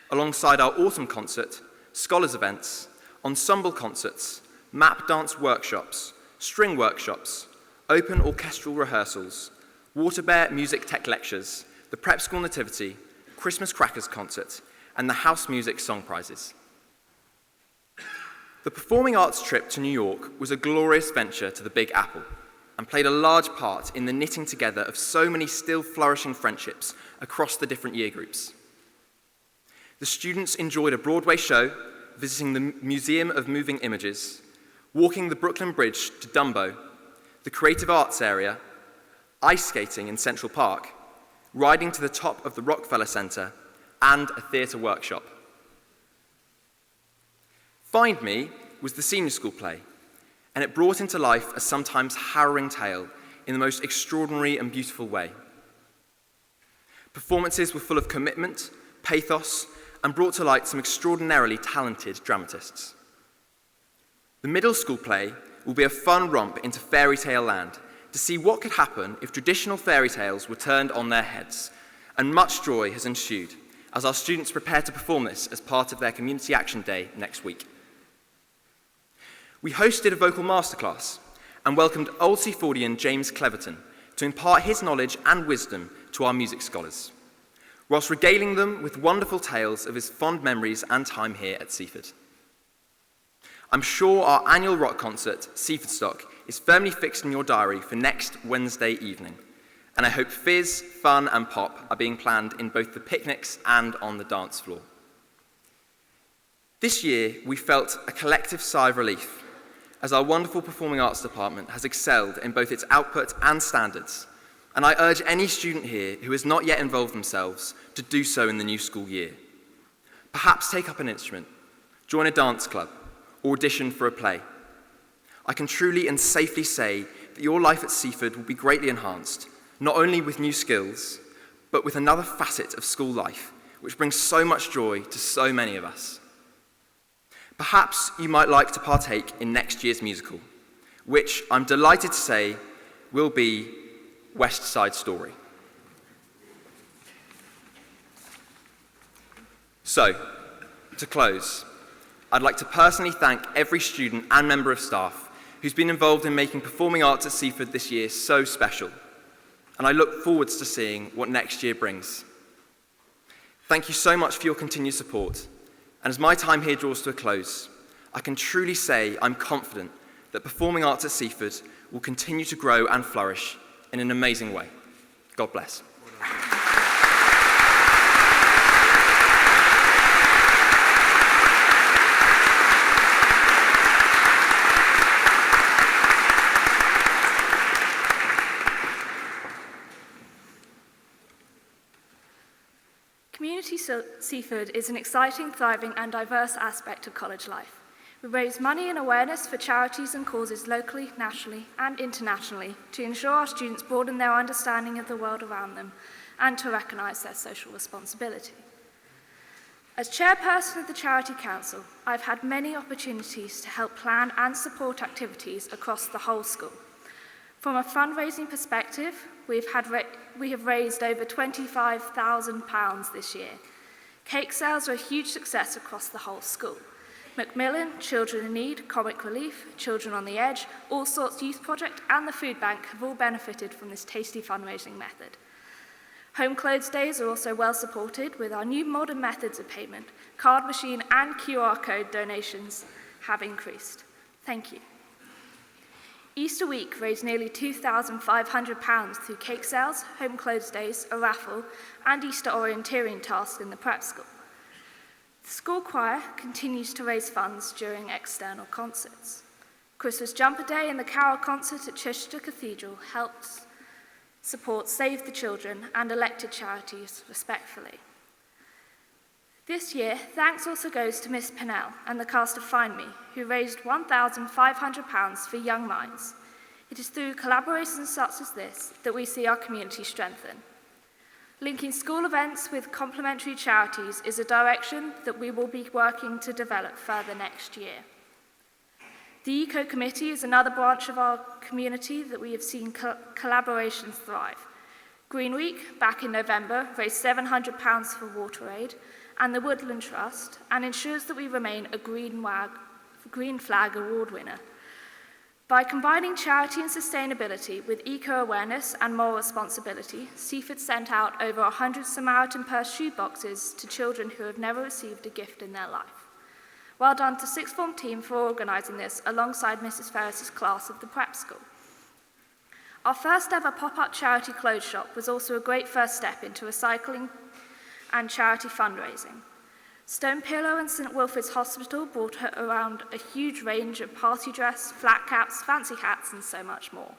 alongside our autumn concert, scholars events, ensemble concerts, map dance workshops, string workshops, open orchestral rehearsals, Waterbear music tech lectures, the prep school nativity, Christmas crackers concert, and the house music song prizes. The performing arts trip to New York was a glorious venture to the Big Apple and played a large part in the knitting together of so many still flourishing friendships across the different year groups. The students enjoyed a Broadway show, visiting the Museum of Moving Images, walking the Brooklyn Bridge to Dumbo, the Creative Arts area, ice skating in Central Park, riding to the top of the Rockefeller Center, and a theatre workshop. Find Me was the senior school play, and it brought into life a sometimes harrowing tale in the most extraordinary and beautiful way. Performances were full of commitment, pathos, and brought to light some extraordinarily talented dramatists. The middle school play will be a fun romp into fairy tale land to see what could happen if traditional fairy tales were turned on their heads, and much joy has ensued as our students prepare to perform this as part of their Community Action Day next week. We hosted a vocal masterclass and welcomed Old Seafordian James Cleverton to impart his knowledge and wisdom to our music scholars, whilst regaling them with wonderful tales of his fond memories and time here at Seaford. I'm sure our annual rock concert, Seaford Stock, is firmly fixed in your diary for next Wednesday evening, and I hope fizz, fun, and pop are being planned in both the picnics and on the dance floor. This year, we felt a collective sigh of relief as our wonderful performing arts department has excelled in both its output and standards, and I urge any student here who has not yet involved themselves to do so in the new school year. Perhaps take up an instrument, join a dance club, or audition for a play. I can truly and safely say that your life at Seaford will be greatly enhanced, not only with new skills, but with another facet of school life, which brings so much joy to so many of us. Perhaps you might like to partake in next year's musical, which I'm delighted to say will be West Side Story. So, to close, I'd like to personally thank every student and member of staff who's been involved in making performing arts at Seaford this year so special, and I look forward to seeing what next year brings. Thank you so much for your continued support. And as my time here draws to a close, I can truly say I'm confident that performing arts at Seaford will continue to grow and flourish in an amazing way. God bless. Community Seaford is an exciting, thriving and diverse aspect of college life. We raise money and awareness for charities and causes locally, nationally and internationally to ensure our students broaden their understanding of the world around them and to recognise their social responsibility. As chairperson of the Charity Council, I've had many opportunities to help plan and support activities across the whole school. From a fundraising perspective, we have raised over £25,000 this year. Cake sales are a huge success across the whole school. Macmillan, Children in Need, Comic Relief, Children on the Edge, All Sorts Youth Project and the Food Bank have all benefited from this tasty fundraising method. Home clothes days are also well supported with our new modern methods of payment. Card machine and QR code donations have increased. Thank you. Easter week raised nearly £2,500 through cake sales, home clothes days, a raffle and Easter orienteering tasks in the prep school. The school choir continues to raise funds during external concerts. Christmas Jumper Day and the Carol concert at Chichester Cathedral helped support Save the Children and elected charities respectfully. This year, thanks also goes to Miss Pennell and the cast of Find Me, who raised £1,500 for Young Minds. It is through collaborations such as this that we see our community strengthen. Linking school events with complementary charities is a direction that we will be working to develop further next year. The Eco Committee is another branch of our community that we have seen collaborations thrive. Green Week, back in November, raised £700 for Water Aid and the Woodland Trust and ensures that we remain a Green Flag Award winner. By combining charity and sustainability with eco-awareness and moral responsibility, Seaford sent out over 100 Samaritan Purse shoe boxes to children who have never received a gift in their life. Well done to Sixth Form team for organising this alongside Mrs. Ferris's class of the prep school. Our first ever pop-up charity clothes shop was also a great first step into recycling and charity fundraising. Stone Pillow and St Wilfrid's Hospital brought around a huge range of party dress, flat caps, fancy hats and so much more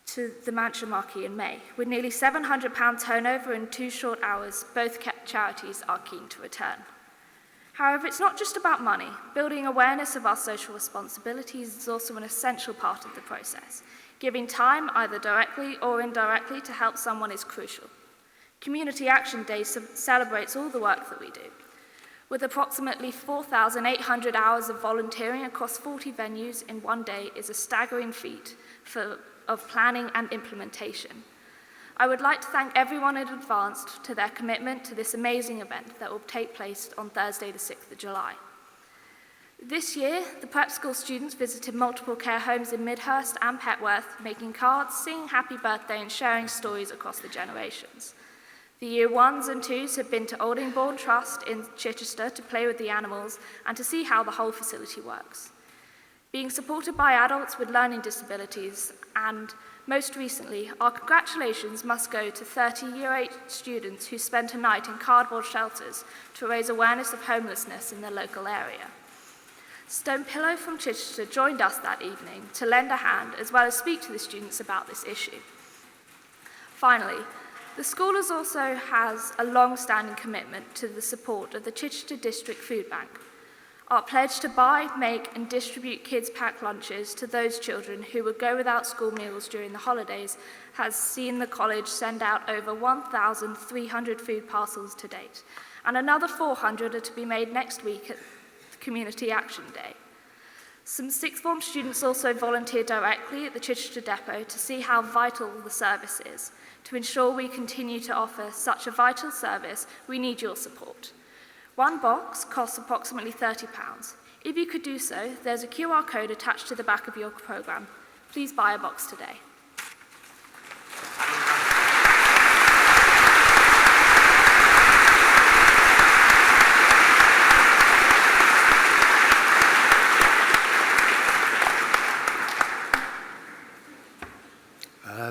to the Mansion Marquee in May. With nearly £700 turnover in 2 short hours, both charities are keen to return. However, it's not just about money. Building awareness of our social responsibilities is also an essential part of the process. Giving time, either directly or indirectly, to help someone is crucial. Community Action Day celebrates all the work that we do. With approximately 4,800 hours of volunteering across 40 venues in one day is a staggering feat of planning and implementation. I would like to thank everyone in advance to their commitment to this amazing event that will take place on Thursday the 6th of July. This year, the prep school students visited multiple care homes in Midhurst and Petworth, making cards, singing happy birthday and sharing stories across the generations. The Year 1s and 2s have been to Aldingbourne Trust in Chichester to play with the animals and to see how the whole facility works. Being supported by adults with learning disabilities and, most recently, our congratulations must go to 30 Year 8 students who spent a night in cardboard shelters to raise awareness of homelessness in the local area. Stone Pillow from Chichester joined us that evening to lend a hand as well as speak to the students about this issue. Finally, the school also has a long-standing commitment to the support of the Chichester District Food Bank. Our pledge to buy, make and distribute kids' packed lunches to those children who would go without school meals during the holidays has seen the college send out over 1,300 food parcels to date, and another 400 are to be made next week at Community Action Day. Some sixth form students also volunteered directly at the Chichester Depot to see how vital the service is. To ensure we continue to offer such a vital service, we need your support. One box costs approximately £30. If you could do so, there's a QR code attached to the back of your programme. Please buy a box today.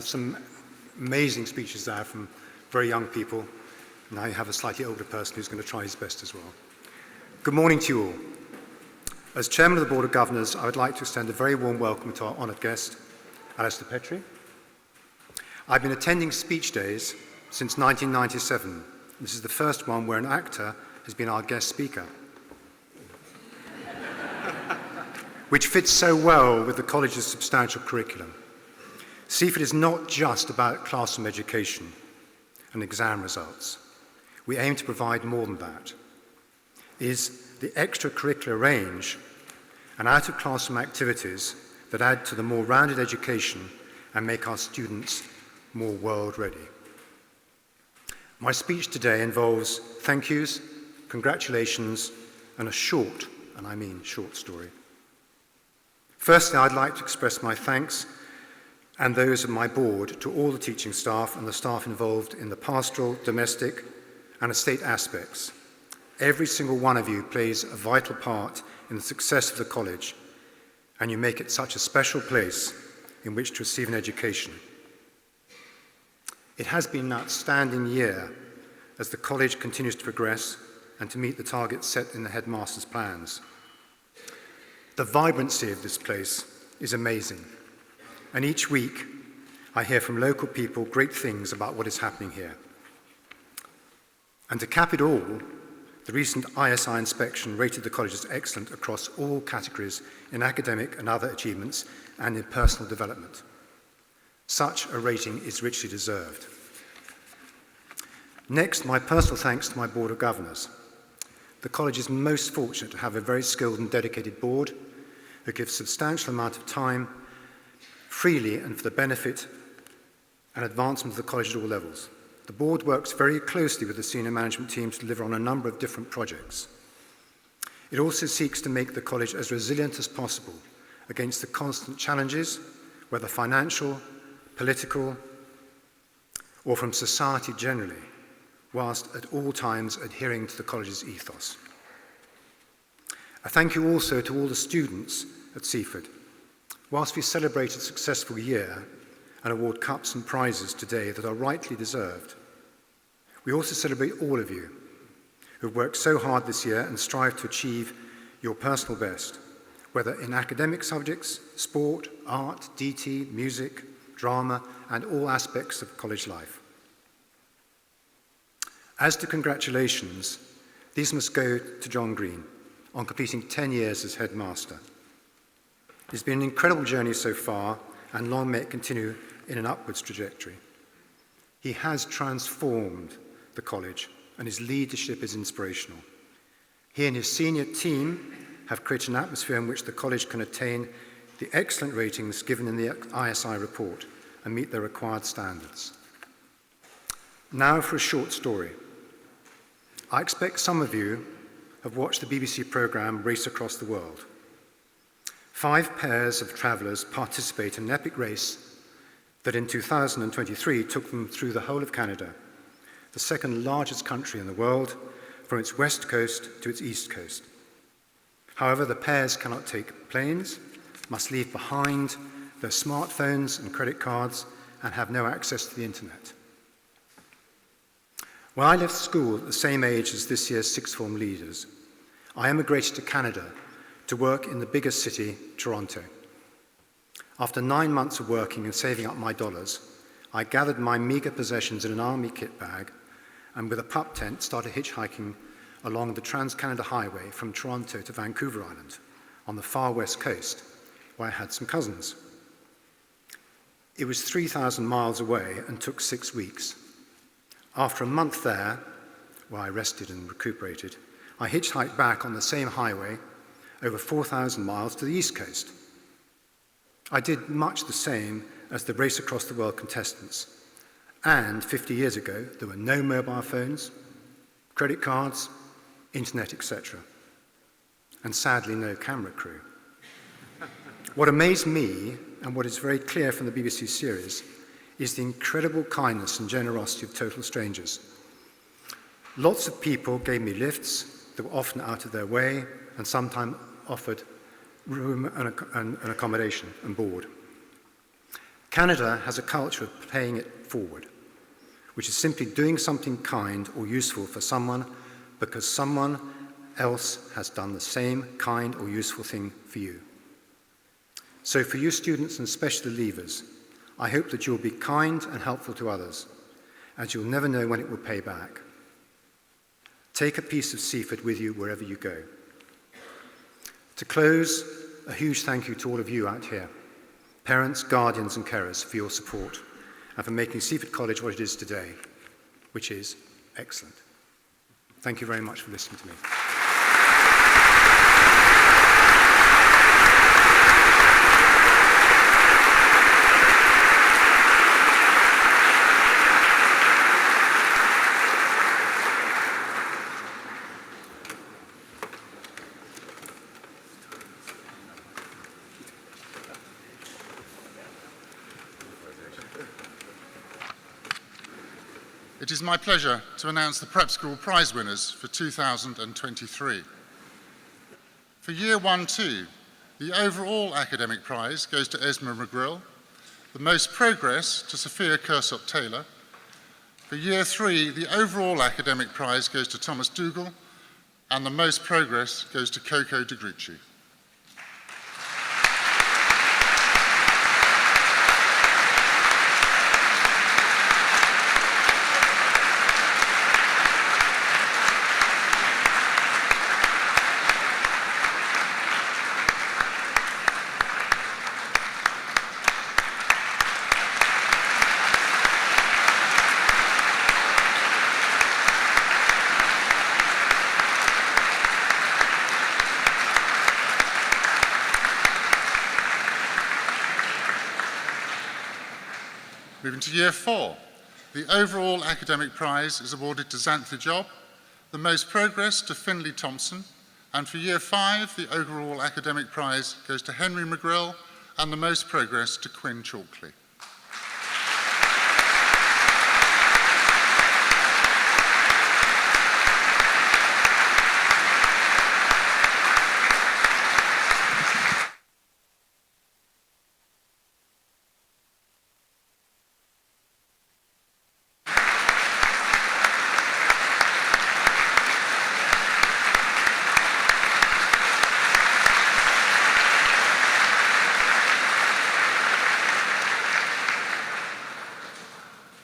some amazing speeches there from very young people. Now you have a slightly older person who's going to try his best as well. Good morning to you all. As Chairman of the Board of Governors, I would like to extend a very warm welcome to our honoured guest, Alastair Petrie. I've been attending speech days since 1997. This is the first one where an actor has been our guest speaker, which fits so well with the college's substantial curriculum. Seaford is not just about classroom education and exam results. We aim to provide more than that. It is the extracurricular range and out-of-classroom activities that add to the more rounded education and make our students more world-ready. My speech today involves thank yous, congratulations, and a short, and I mean short, story. Firstly, I'd like to express my thanks and those of my board to all the teaching staff and the staff involved in the pastoral, domestic, and estate aspects. Every single one of you plays a vital part in the success of the college, and you make it such a special place in which to receive an education. It has been an outstanding year as the college continues to progress and to meet the targets set in the Headmaster's plans. The vibrancy of this place is amazing, and each week I hear from local people great things about what is happening here. And to cap it all, the recent ISI inspection rated the college as excellent across all categories in academic and other achievements and in personal development. Such a rating is richly deserved. Next, my personal thanks to my Board of Governors. The college is most fortunate to have a very skilled and dedicated board who gives a substantial amount of time freely and for the benefit and advancement of the college at all levels. The board works very closely with the senior management team to deliver on a number of different projects. It also seeks to make the college as resilient as possible against the constant challenges, whether financial, political, or from society generally, whilst at all times adhering to the college's ethos. I thank you also to all the students at Seaford. Whilst we celebrate a successful year and award cups and prizes today that are rightly deserved, we also celebrate all of you who have worked so hard this year and strive to achieve your personal best, whether in academic subjects, sport, art, DT, music, drama, and all aspects of college life. As to congratulations, these must go to John Green on completing 10 years as headmaster. It's been an incredible journey so far, and long may it continue in an upwards trajectory. He has transformed the college, and his leadership is inspirational. He and his senior team have created an atmosphere in which the college can attain the excellent ratings given in the ISI report and meet their required standards. Now for a short story. I expect some of you have watched the BBC programme Race Across the World. 5 pairs of travellers participate in an epic race that in 2023 took them through the whole of Canada, the second largest country in the world, from its west coast to its east coast. However, the pairs cannot take planes, must leave behind their smartphones and credit cards, and have no access to the internet. When I left school at the same age as this year's sixth form leaders, I emigrated to Canada to work in the biggest city, Toronto. After 9 months of working and saving up my dollars, I gathered my meagre possessions in an army kit bag and with a pup tent started hitchhiking along the Trans-Canada Highway from Toronto to Vancouver Island on the far west coast, where I had some cousins. It was 3,000 miles away and took 6 weeks. After a month there, where I rested and recuperated, I hitchhiked back on the same highway over 4,000 miles to the east coast. I did much the same as the Race Across the World contestants. And 50 years ago, there were no mobile phones, credit cards, internet, etc. And sadly, no camera crew. What amazed me, and what is very clear from the BBC series, is the incredible kindness and generosity of total strangers. Lots of people gave me lifts that were often out of their way and sometimes offered room and accommodation and board. Canada has a culture of paying it forward, which is simply doing something kind or useful for someone because someone else has done the same kind or useful thing for you. So for you students and especially the leavers, I hope that you'll be kind and helpful to others, as you'll never know when it will pay back. Take a piece of Seaford with you wherever you go. To close, a huge thank you to all of you out here, parents, guardians and carers, for your support and for making Seaford College what it is today, which is excellent. Thank you very much for listening to me. It is my pleasure to announce the Prep School prize winners for 2023. For Year 1-2, the overall academic prize goes to Esma McGrill, the most progress to Sophia Kersop-Taylor. For Year 3, the overall academic prize goes to Thomas Dougal, and the most progress goes to Coco De Grucci. Moving to Year 4, the overall academic prize is awarded to Xanthi Job, the most progress to Finley Thompson, and for Year 5, the overall academic prize goes to Henry McGrill, and the most progress to Quinn Chalkley.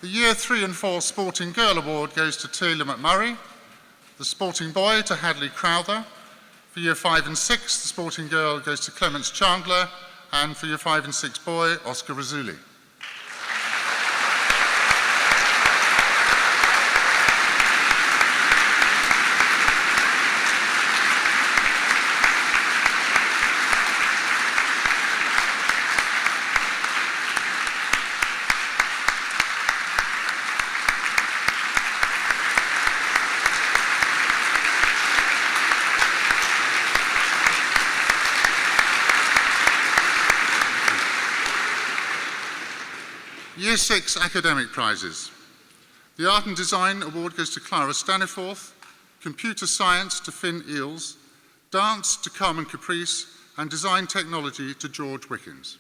The Year 3 and 4 Sporting Girl Award goes to Taylor McMurray, the Sporting Boy to Hadley Crowther. For Year 5 and 6, the Sporting Girl goes to Clemence Chandler, and for Year 5 and 6 Boy, Oscar Razzulli. Year 6 academic prizes. The Art and Design Award goes to Clara Staniforth, Computer Science to Finn Eales, Dance to Carmen Caprice, and Design Technology to George Wickens.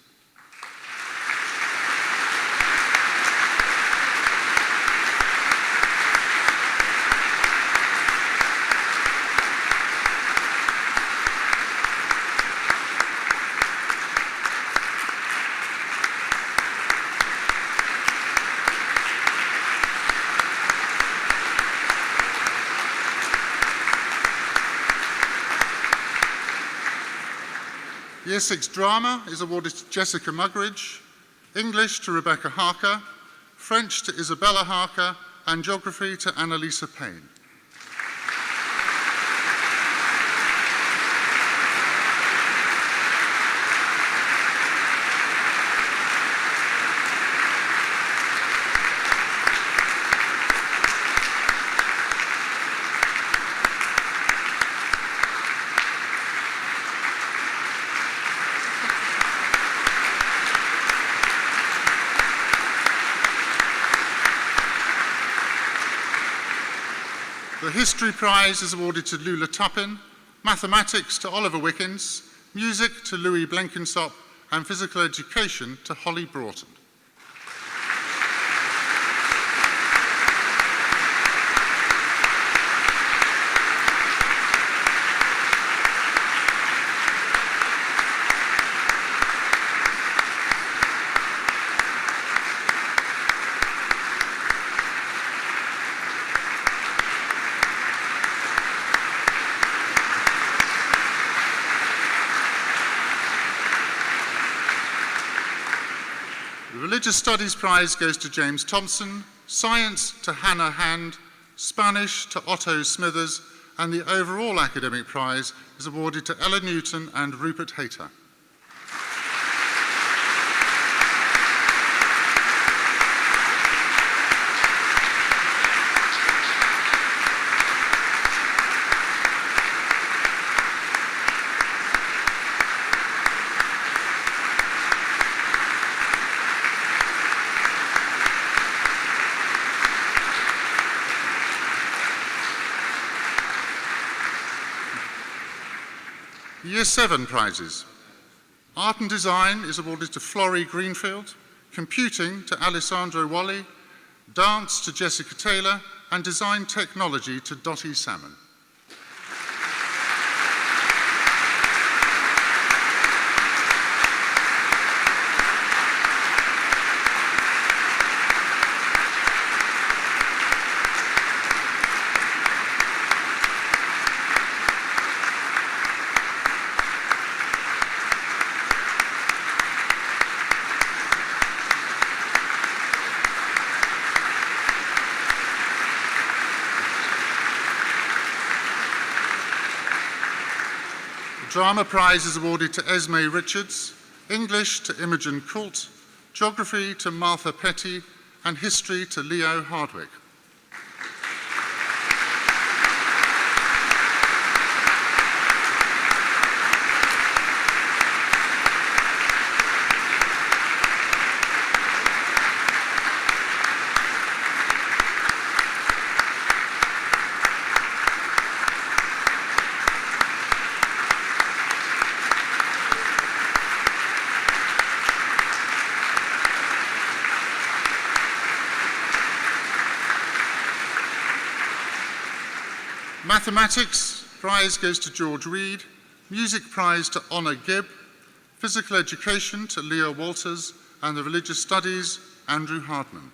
Year 6 Drama is awarded to Jessica Muggeridge, English to Rebecca Harker, French to Isabella Harker, and Geography to Annalisa Payne. The History Prize is awarded to Lula Tuppin, Mathematics to Oliver Wickens, Music to Louis Blenkinsop, and Physical Education to Holly Broughton. Religious Studies Prize goes to James Thompson, Science to Hannah Hand, Spanish to Otto Smithers, and the overall academic prize is awarded to Ella Newton and Rupert Hayter. Year 7 prizes. Art and Design is awarded to Florrie Greenfield, Computing to Alessandro Wally, Dance to Jessica Taylor, and Design Technology to Dottie Salmon. Drama Prize is awarded to Esme Richards, English to Imogen Coult, Geography to Martha Petty, and History to Leo Hardwick. Mathematics prize goes to George Reed, Music prize to Honor Gibb, Physical Education to Leo Walters, and the Religious Studies, Andrew Hardman.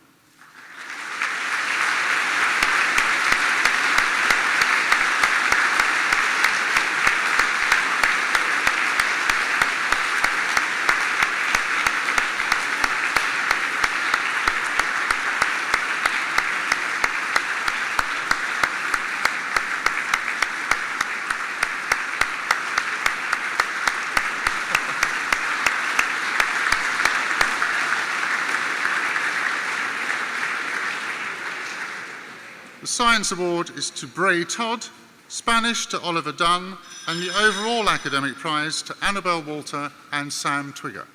The Science Award is to Bray Todd, Spanish to Oliver Dunn, and the overall academic prize to Annabel Walter and Sam Twigger.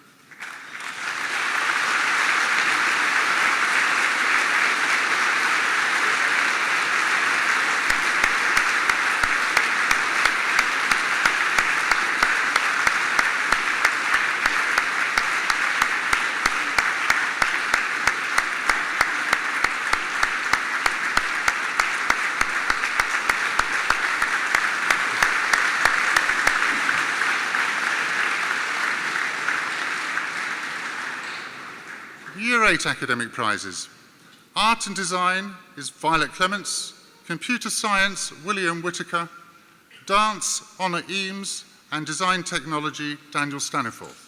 Year 8 academic prizes. Art and Design is Violet Clements, Computer Science, William Whitaker, Dance, Honor Eames, and Design Technology, Daniel Staniforth.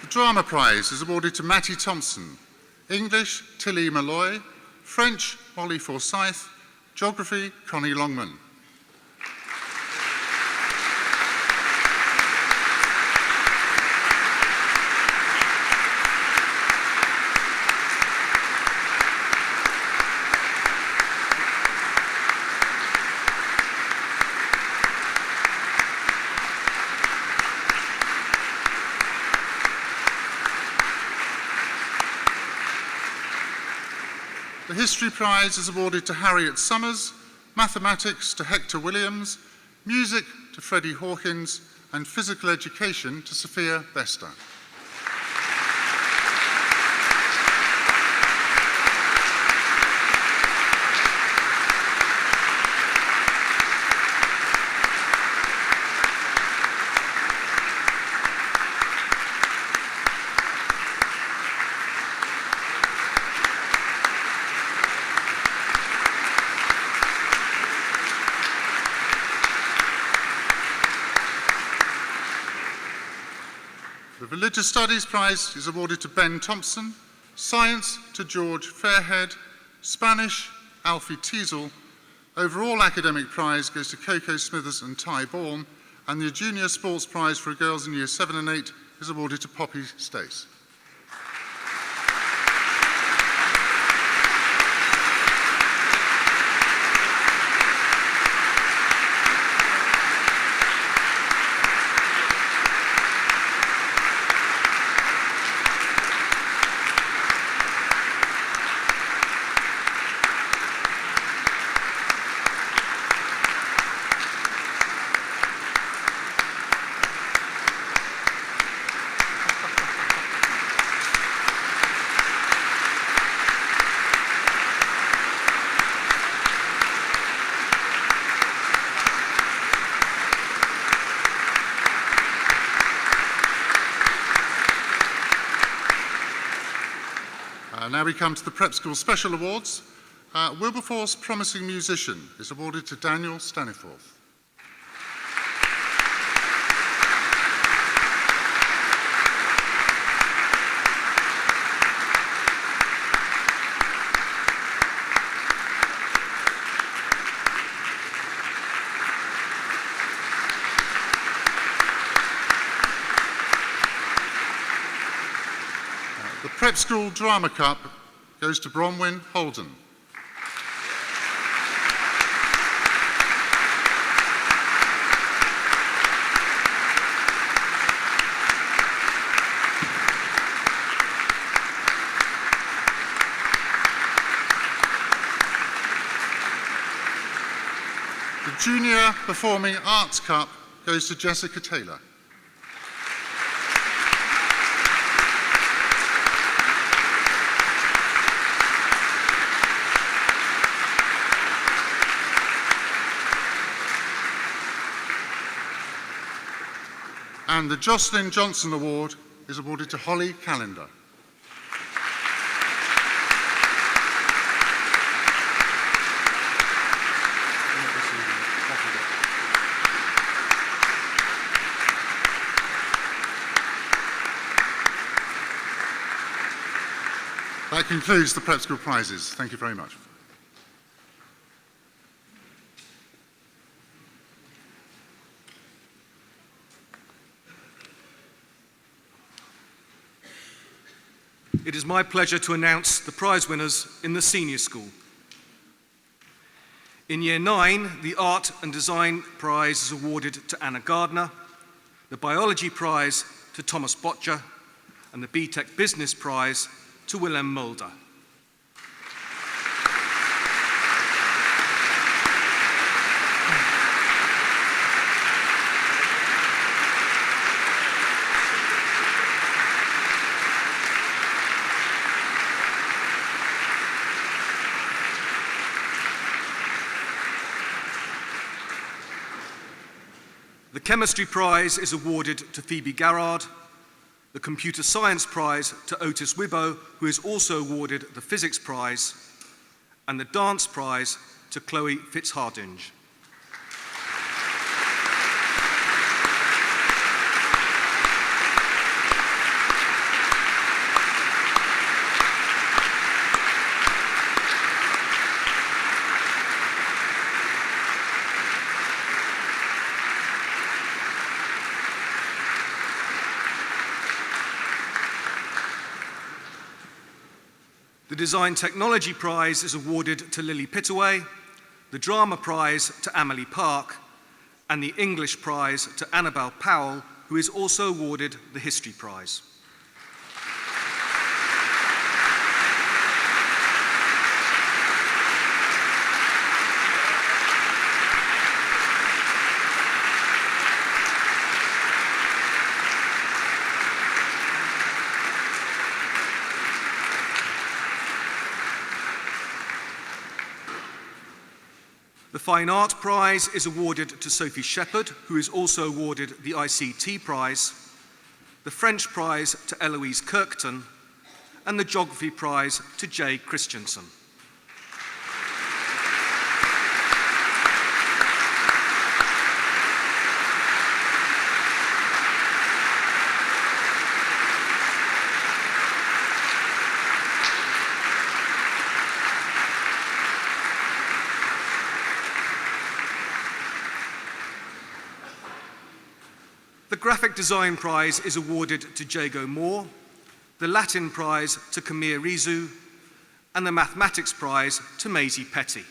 The Drama Prize is awarded to Matty Thompson, English, Tilly Malloy, French, Molly Forsyth, Geography, Connie Longman. The History Prize is awarded to Harriet Summers, Mathematics to Hector Williams, Music to Freddie Hawkins, and Physical Education to Sophia Bester. The Religious Studies Prize is awarded to Ben Thompson, Science to George Fairhead, Spanish, Alfie Teasel. Overall Academic Prize goes to Coco Smithers and Ty Baum, and the Junior Sports Prize for girls in Year 7 and 8 is awarded to Poppy Stace. Now we come to the Prep School Special Awards. Wilberforce Promising Musician is awarded to Daniel Staniforth. The Prep School Drama Cup goes to Bronwyn Holden. The Junior Performing Arts Cup goes to Jessica Taylor. And the Jocelyn Johnson Award is awarded to Holly Callender. That concludes the Prep School prizes. Thank you very much. It is my pleasure to announce the prize winners in the senior school. In Year 9, the Art and Design Prize is awarded to Anna Gardner, the Biology Prize to Thomas Botcher, and the BTEC Business Prize to Willem Mulder. The Chemistry Prize is awarded to Phoebe Garrard, the Computer Science Prize to Otis Wibbo, who is also awarded the Physics Prize, and the Dance Prize to Chloe Fitzhardinge. The Design Technology Prize is awarded to Lily Pittaway, the Drama Prize to Amelie Park, and the English Prize to Annabelle Powell, who is also awarded the History Prize. The Fine Art Prize is awarded to Sophie Shepherd, who is also awarded the ICT Prize, the French Prize to Eloise Kirkton, and the Geography Prize to Jay Christensen. The Graphic Design Prize is awarded to Jago Moore, the Latin Prize to Kamir Rizu, and the Mathematics Prize to Maisie Petty.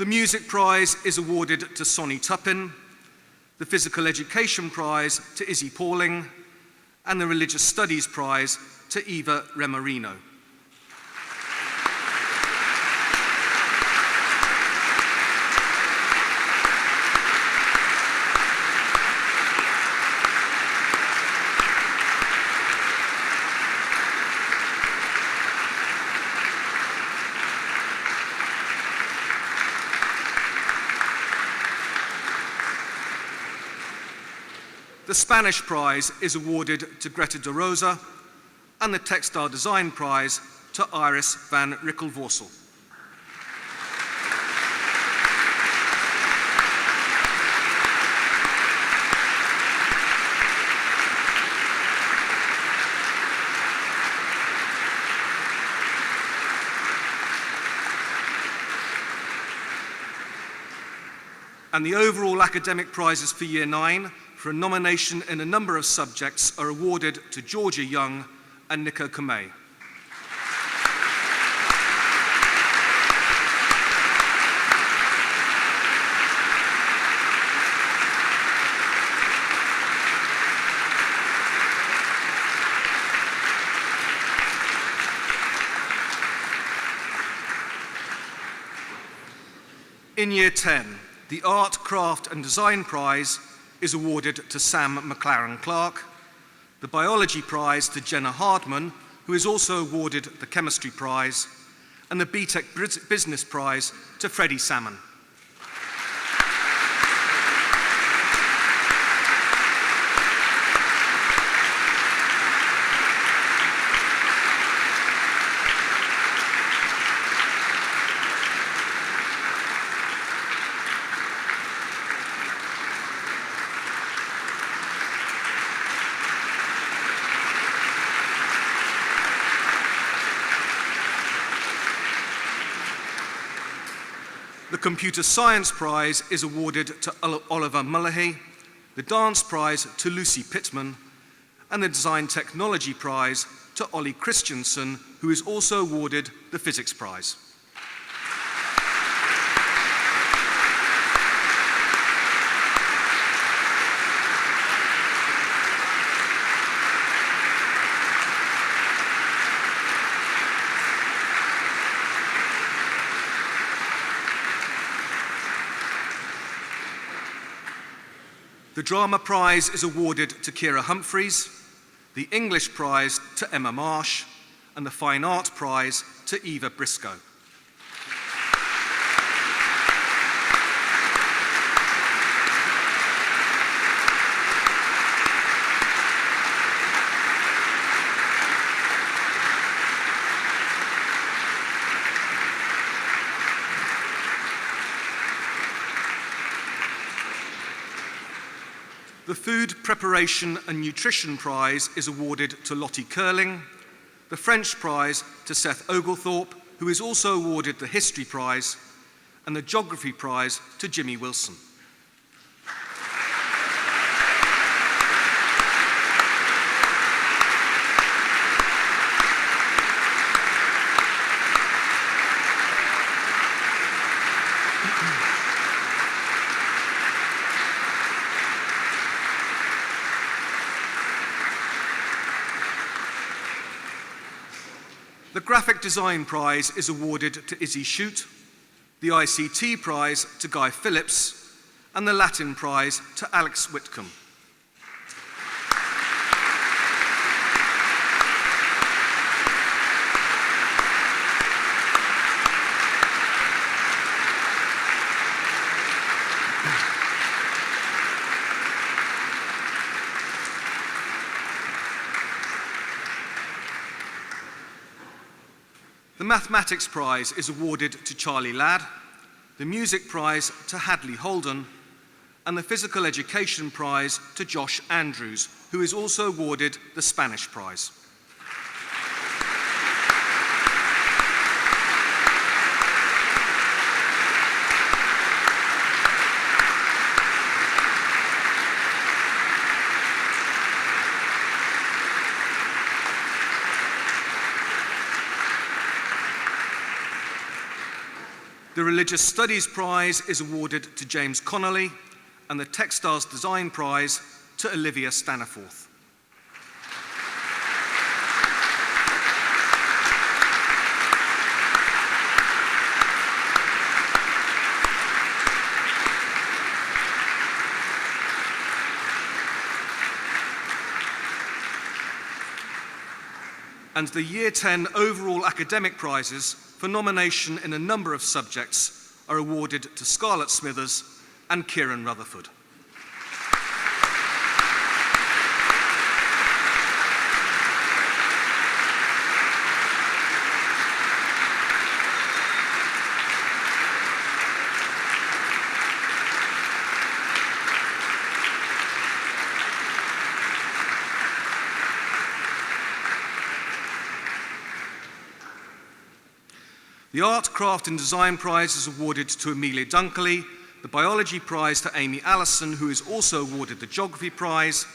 The Music Prize is awarded to Sonny Tuppin, the Physical Education Prize to Izzy Pauling, and the Religious Studies Prize to Eva Remarino. The Spanish Prize is awarded to Greta de Rosa, and the Textile Design Prize to Iris van Rikkelvorsel. And the overall academic prizes for Year 9 for a nomination in a number of subjects are awarded to Georgia Young and Nico Kamei. In Year 10, the Art, Craft and Design Prize is awarded to Sam McLaren Clark, the Biology Prize to Jenna Hardman, who is also awarded the Chemistry Prize, and the BTEC Business Prize to Freddie Salmon. The Computer Science Prize is awarded to Oliver Mullahy, the Dance Prize to Lucy Pittman, and the Design Technology Prize to Ollie Christensen, who is also awarded the Physics Prize. The Drama Prize is awarded to Kira Humphreys, the English Prize to Emma Marsh, and the Fine Art Prize to Eva Briscoe. The Food Preparation and Nutrition Prize is awarded to Lottie Curling, the French Prize to Seth Oglethorpe, who is also awarded the History Prize, and the Geography Prize to Jimmy Wilson. The Graphic Design Prize is awarded to Izzy Shute, the ICT Prize to Guy Phillips, and the Latin Prize to Alex Whitcomb. The Mathematics Prize is awarded to Charlie Ladd, the Music Prize to Hadley Holden, and the Physical Education Prize to Josh Andrews, who is also awarded the Spanish Prize. The Religious Studies Prize is awarded to James Connolly, and the Textiles Design Prize to Olivia Staniforth. And the Year 10 overall academic prizes for nomination in a number of subjects are awarded to Scarlett Smithers and Kieran Rutherford. The Art, Craft and Design Prize is awarded to Amelia Dunkley, the Biology Prize to Amy Allison, who is also awarded the Geography Prize,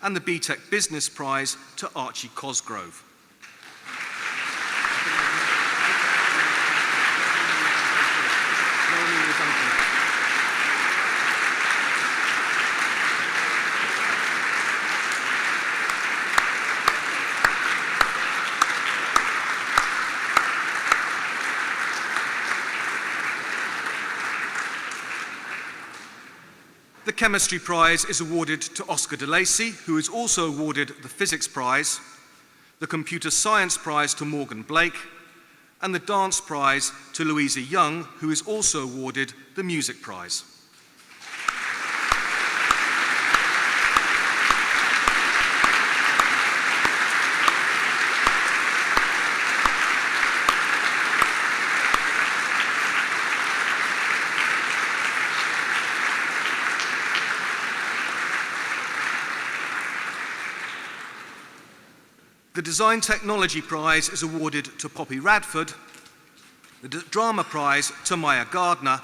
and the BTEC Business Prize to Archie Cosgrove. The Chemistry Prize is awarded to Oscar de Lacy, who is also awarded the Physics Prize, the Computer Science Prize to Morgan Blake, and the Dance Prize to Louisa Young, who is also awarded the Music Prize. The Design Technology Prize is awarded to Poppy Radford, the Drama Prize to Maya Gardner,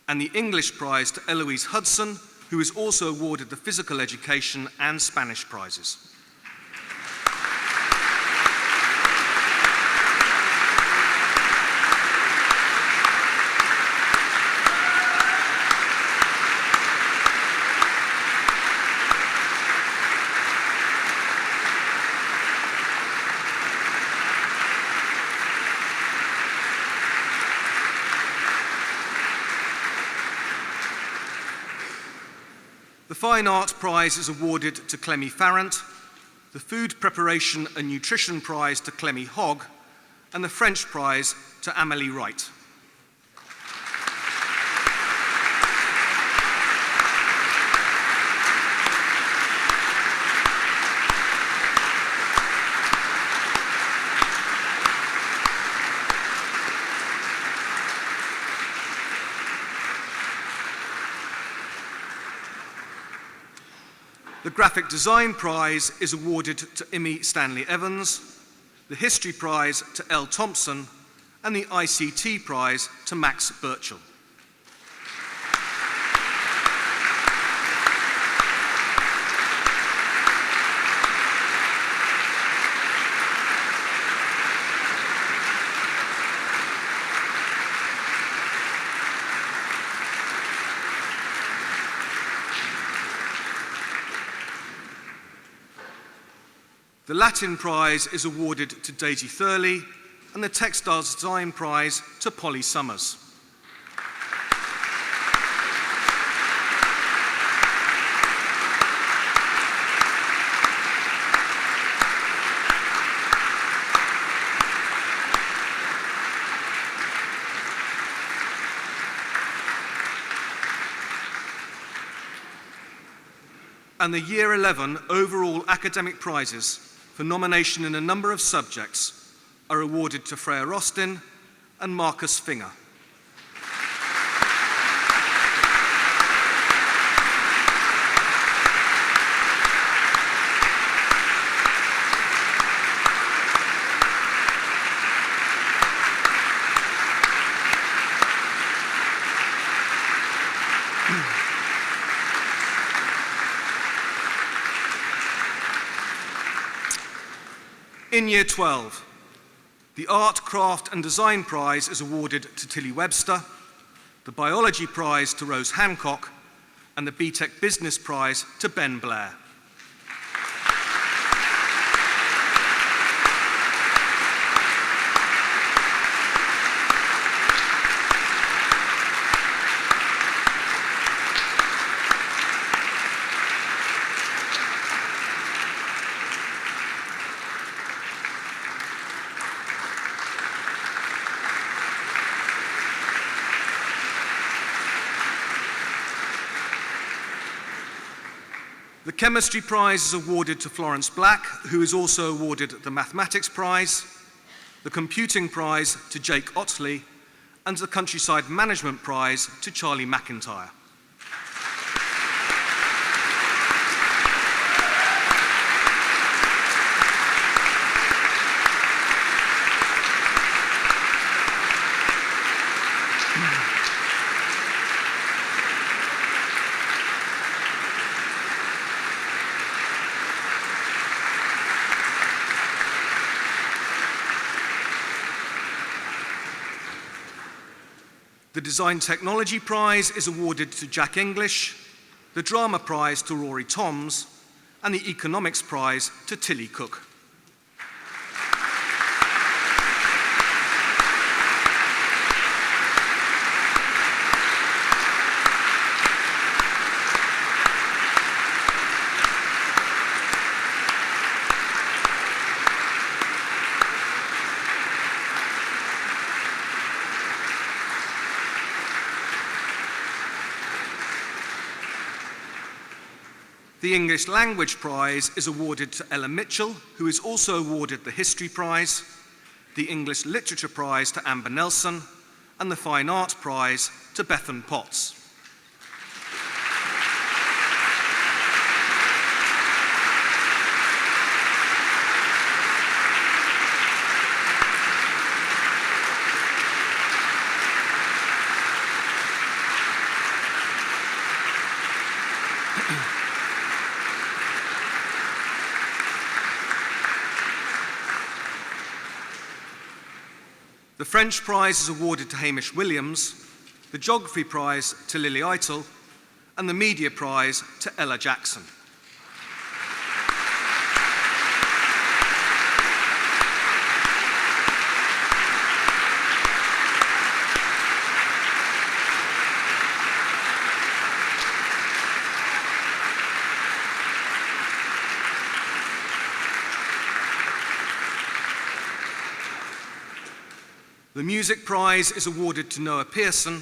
and the English Prize to Eloise Hudson, who is also awarded the Physical Education and Spanish prizes. The Fine Art Prize is awarded to Clemmy Farrant, the Food Preparation and Nutrition Prize to Clemmy Hogg, and the French Prize to Amélie Wright. The Graphic Design Prize is awarded to Imi Stanley Evans, the History Prize to L. Thompson, and the ICT Prize to Max Birchall. The Latin Prize is awarded to Daisy Thurley, and the Textiles Design Prize to Polly Summers. And the Year 11 overall academic prizes for nomination in a number of subjects are awarded to Freya Rostin and Marcus Finger. In Year 12, the Art, Craft and Design Prize is awarded to Tilly Webster, the Biology Prize to Rose Hancock, and the BTEC Business Prize to Ben Blair. The Chemistry Prize is awarded to Florence Black, who is also awarded the Mathematics Prize, the Computing Prize to Jake Otley, and the Countryside Management Prize to Charlie McIntyre. The Design Technology Prize is awarded to Jack English, the Drama Prize to Rory Toms, and the Economics Prize to Tilly Cook. The English Language Prize is awarded to Ella Mitchell, who is also awarded the History Prize, the English Literature Prize to Amber Nelson, and the Fine Art Prize to Bethan Potts. The French Prize is awarded to Hamish Williams, the Geography Prize to Lily Eitel, and the Media Prize to Ella Jackson. The Music Prize is awarded to Noah Pearson,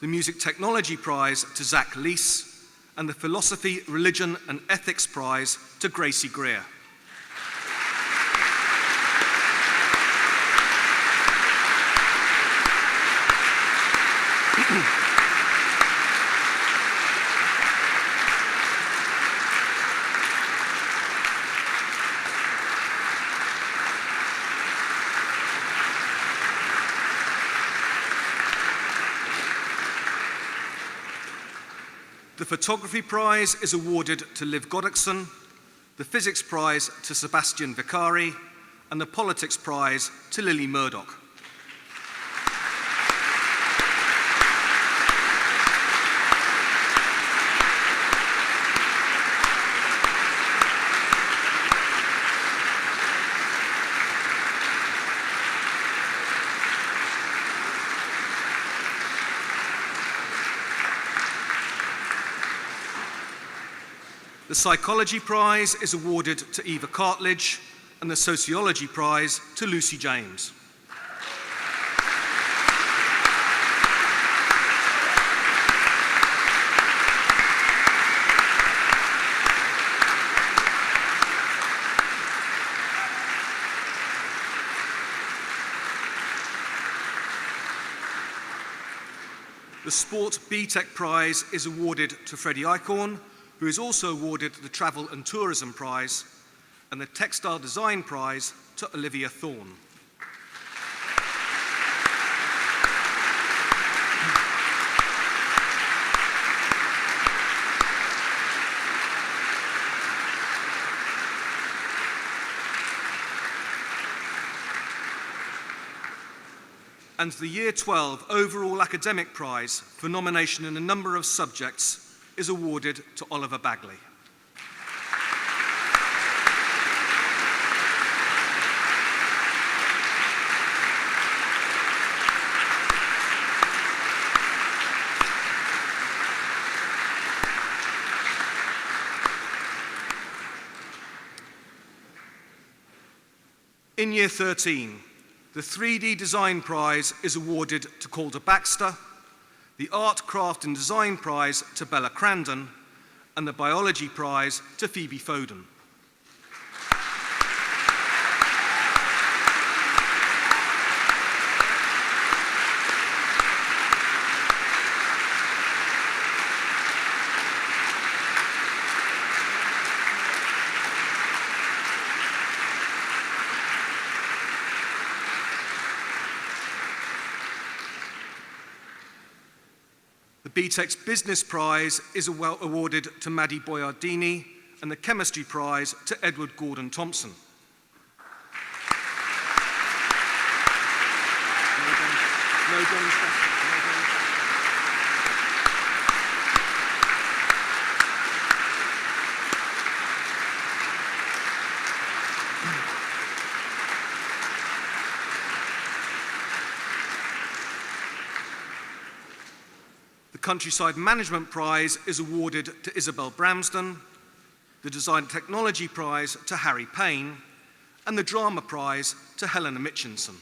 the Music Technology Prize to Zach Leese, and the Philosophy, Religion and Ethics Prize to Gracie Greer. The Photography Prize is awarded to Liv Goddickson, the Physics Prize to Sebastian Vicari, and the Politics Prize to Lily Murdoch. The Psychology Prize is awarded to Eva Cartledge, and the Sociology Prize to Lucy James. The Sport BTEC Prize is awarded to Freddie Eichhorn, who is also awarded the Travel and Tourism Prize, and the Textile Design Prize to Olivia Thorne. And the Year 12 Overall Academic Prize for nomination in a number of subjects is awarded to Oliver Bagley. In Year 13, the 3D Design Prize is awarded to Calder Baxter, the Art, Craft and Design Prize to Bella Crandon, and the Biology Prize to Phoebe Foden. The BTEC's Business Prize is awarded to Maddie Boyardini and the Chemistry Prize to Edward Gordon-Thomson. The Countryside Management Prize is awarded to Isabel Bramsden, the Design Technology Prize to Harry Payne, and the Drama Prize to Helena Mitchinson.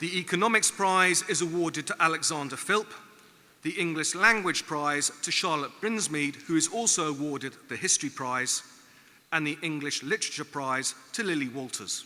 The Economics Prize is awarded to Alexander Philp, the English Language Prize to Charlotte Brinsmead, who is also awarded the History Prize, and the English Literature Prize to Lily Walters.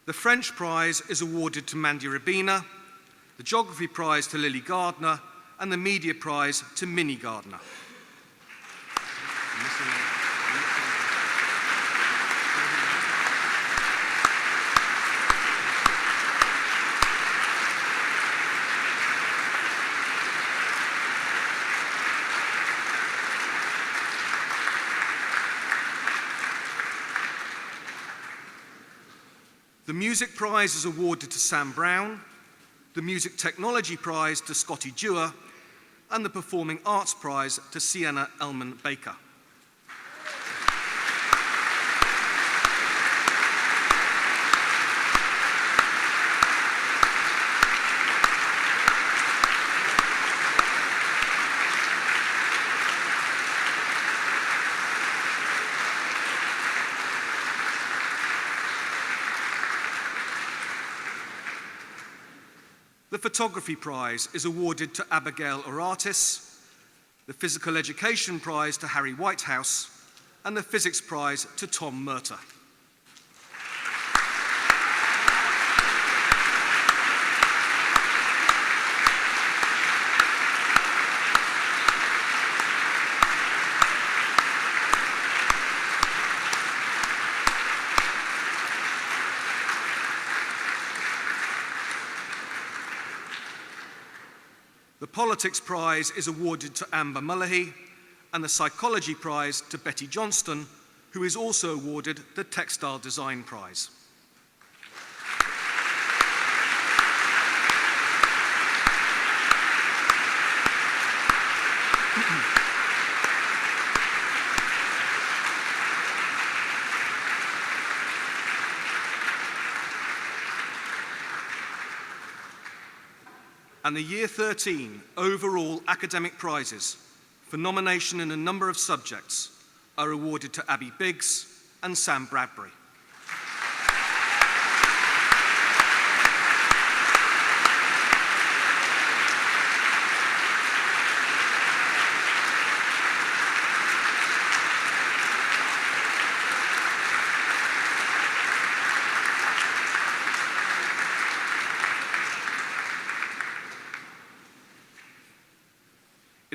The French Prize is awarded to Mandy Rabina, the Geography Prize to Lily Gardner, and the Media Prize to Minnie Gardner. The Music Prize is awarded to Sam Brown, the Music Technology Prize to Scotty Dewar, and the Performing Arts Prize to Sienna Elman Baker. The Photography Prize is awarded to Abigail Oratis, the Physical Education Prize to Harry Whitehouse, and the Physics Prize to Tom Murter. The Politics Prize is awarded to Amber Mullahy, and the Psychology Prize to Betty Johnston, who is also awarded the Textile Design Prize. And the Year 13 overall academic prizes for nomination in a number of subjects are awarded to Abby Biggs and Sam Bradbury.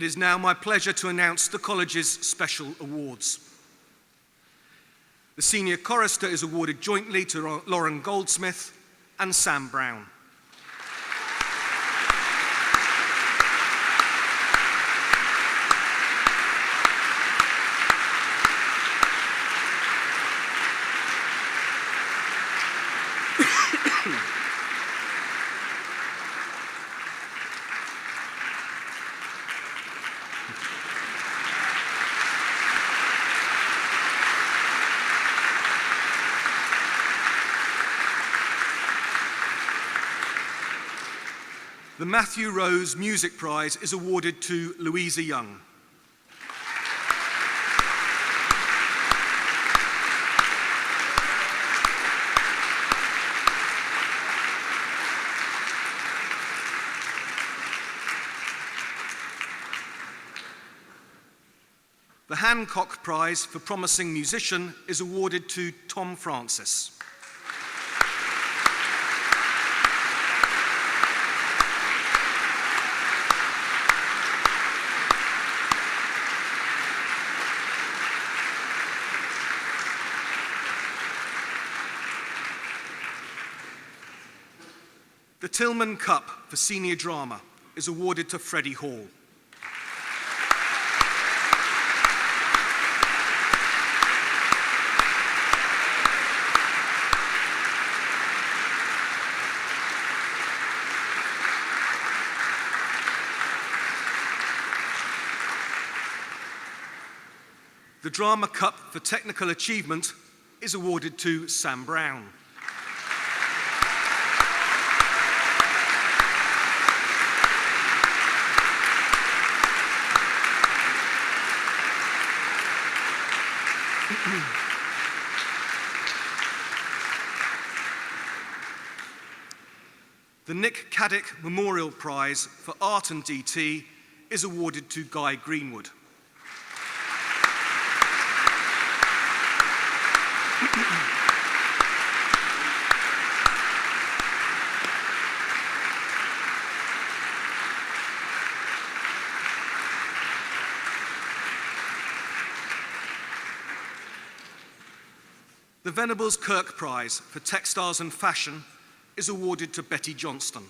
It is now my pleasure to announce the college's special awards. The Senior Chorister is awarded jointly to Lauren Goldsmith and Sam Brown. The Matthew Rose Music Prize is awarded to Louisa Young. The Hancock Prize for Promising Musician is awarded to Tom Francis. The Tillman Cup for Senior Drama is awarded to Freddie Hall. The Drama Cup for Technical Achievement is awarded to Sam Brown. The Nick Caddick Memorial Prize for Art and DT is awarded to Guy Greenwood. The Venables Kyrke Prize for Textiles and Fashion is awarded to Betty Johnston.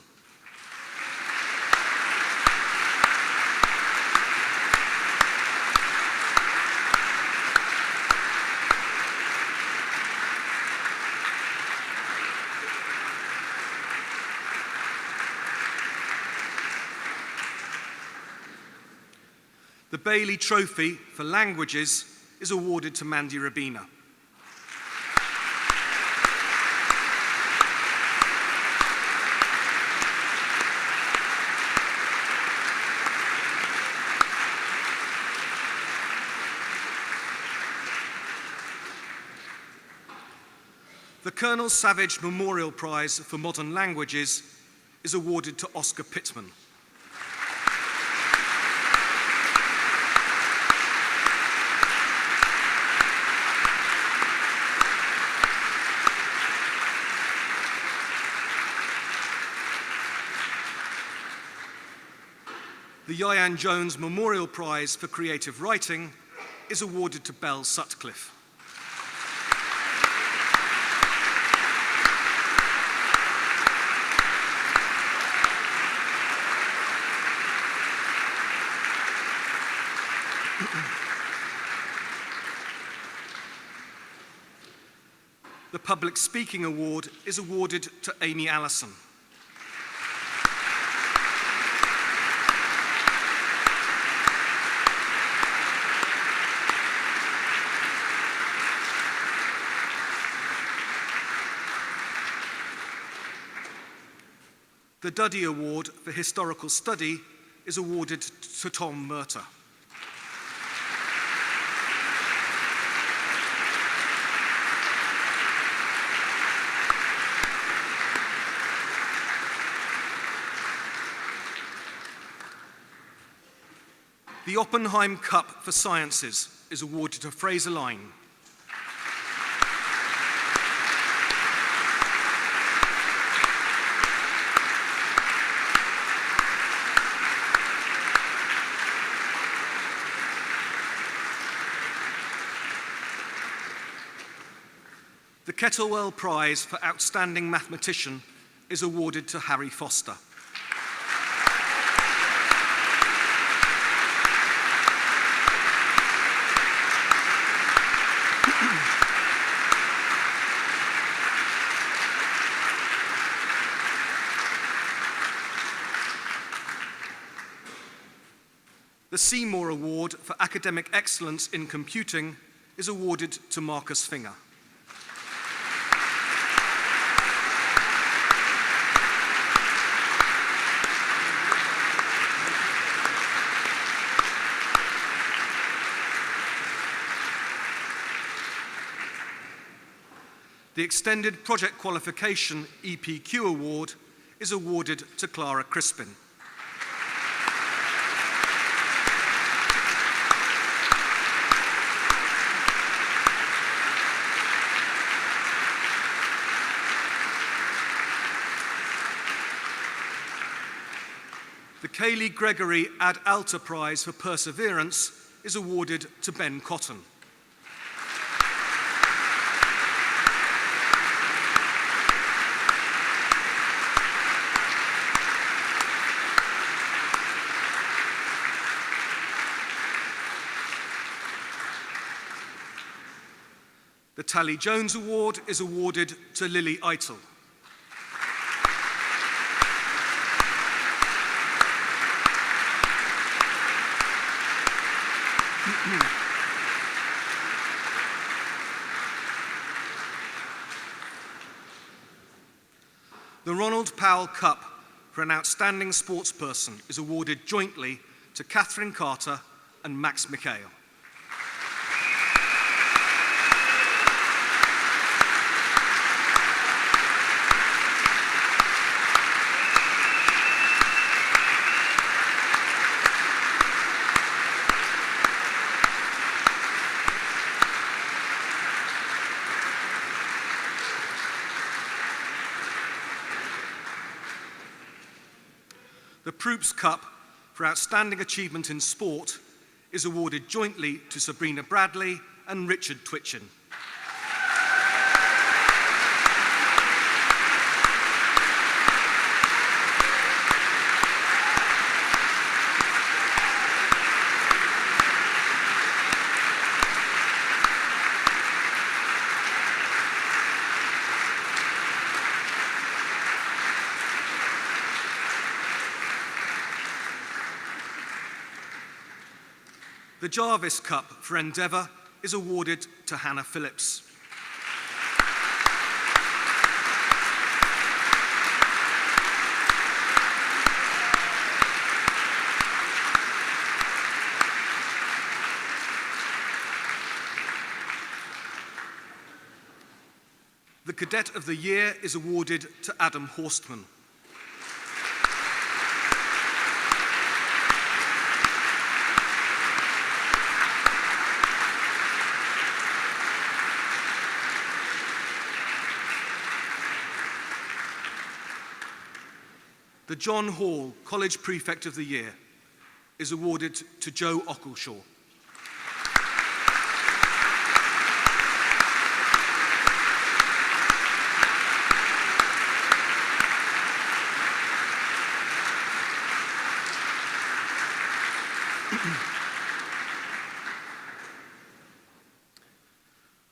The Bailey Trophy for Languages is awarded to Mandy Rabina. The Colonel Savage Memorial Prize for Modern Languages is awarded to Oscar Pittman. The Yayan Jones Memorial Prize for Creative Writing is awarded to Belle Sutcliffe. The Public Speaking Award is awarded to Amy Allison. The Duddy Award for Historical Study is awarded to Tom Murtagh. The Oppenheim Cup for Sciences is awarded to Fraser Line. The Kettlewell Prize for Outstanding Mathematician is awarded to Harry Foster. The Seymour Award for Academic Excellence in Computing is awarded to Marcus Finger. The Extended Project Qualification EPQ Award is awarded to Clara Crispin. The Kaylee Gregory Ad Alta Prize for Perseverance is awarded to Ben Cotton. The Tally Jones Award is awarded to Lily Eitel. The Ronald Powell Cup for an Outstanding Sportsperson is awarded jointly to Catherine Carter and Max McHale. The Proops Cup for Outstanding Achievement in Sport is awarded jointly to Sabrina Bradley and Richard Twitchin. The Jarvis Cup for Endeavour is awarded to Hannah Phillips. The Cadet of the Year is awarded to Adam Horstman. The John Hall College Prefect of the Year is awarded to Joe Ockleshaw.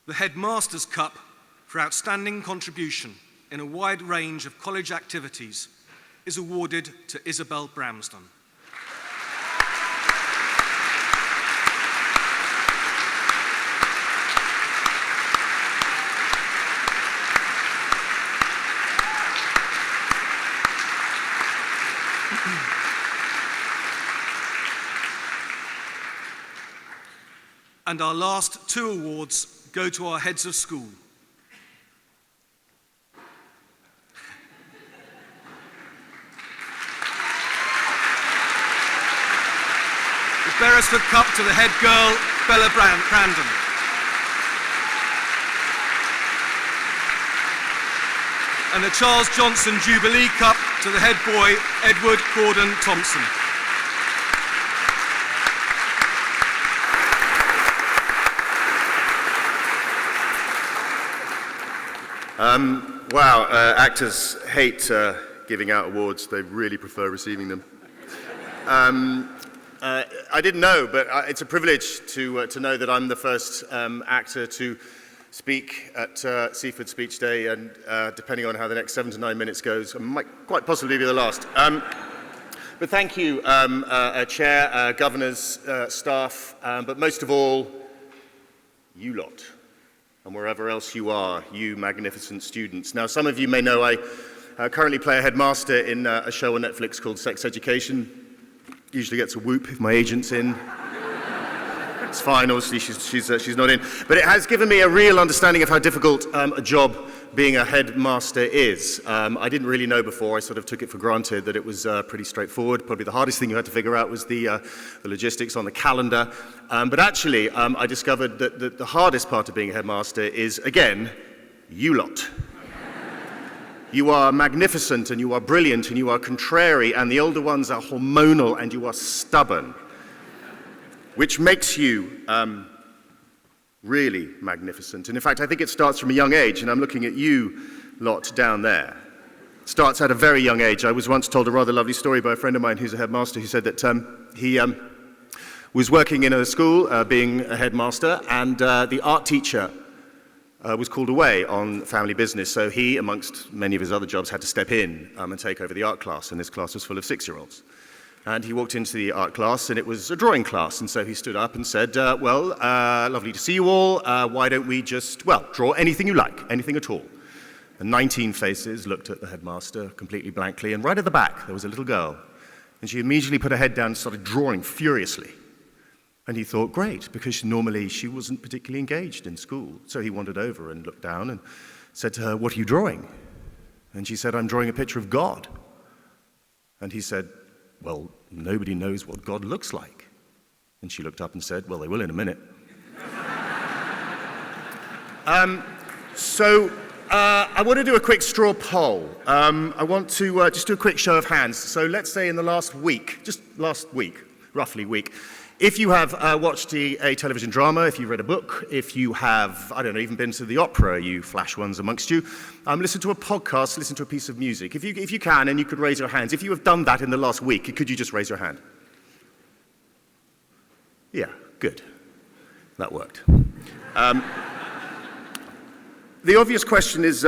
The Headmaster's Cup for Outstanding Contribution in a wide range of college activities is awarded to Isabel Bramston. And our last 2 awards go to our heads of school. The Beresford Cup to the head girl, Bella Crandon. And the Charles Johnson Jubilee Cup to the head boy, Edward Gordon-Thomson. Actors hate giving out awards. They really prefer receiving them. I didn't know, but it's a privilege to know that I'm the first actor to speak at Seaford Speech Day, and depending on how the next 7 to 9 minutes goes, I might quite possibly be the last. But thank you, Chair, governors, staff, but most of all, you lot, and wherever else you are, you magnificent students. Now, some of you may know I currently play a headmaster in a show on Netflix called Sex Education. Usually gets a whoop if my agent's in. It's fine, obviously she's not in. But it has given me a real understanding of how difficult a job being a headmaster is. I didn't really know before. I sort of took it for granted that it was pretty straightforward. Probably the hardest thing you had to figure out was the logistics on the calendar. But actually, I discovered that the hardest part of being a headmaster is, again, you lot. You are magnificent, and you are brilliant, and you are contrary, and the older ones are hormonal, and you are stubborn, which makes you really magnificent. And in fact, I think it starts from a young age, and I'm looking at you lot down there. It starts at a very young age. I was once told a rather lovely story by a friend of mine who's a headmaster, who said that he was working in a school, being a headmaster, and the art teacher was called away on family business, so he, amongst many of his other jobs, had to step in and take over the art class, and this class was full of 6-year-olds. And he walked into the art class, and it was a drawing class, and so he stood up and said, lovely to see you all, why don't we just, draw anything you like, anything at all. And 19 faces looked at the headmaster completely blankly, and right at the back there was a little girl, and she immediately put her head down and started drawing furiously. And he thought, great, because normally she wasn't particularly engaged in school. So he wandered over and looked down and said to her, what are you drawing? And she said, I'm drawing a picture of God. And he said, well, nobody knows what God looks like. And she looked up and said, well, they will in a minute. I want to do a quick straw poll. I want to just do a quick show of hands. So let's say in the last week, roughly week, if you have watched a television drama, if you've read a book, if you have, even been to the opera, you flash ones amongst you, listen to a podcast, listen to a piece of music. If you can, and you could raise your hands. If you have done that in the last week, could you just raise your hand? Yeah, good. That worked. The obvious question is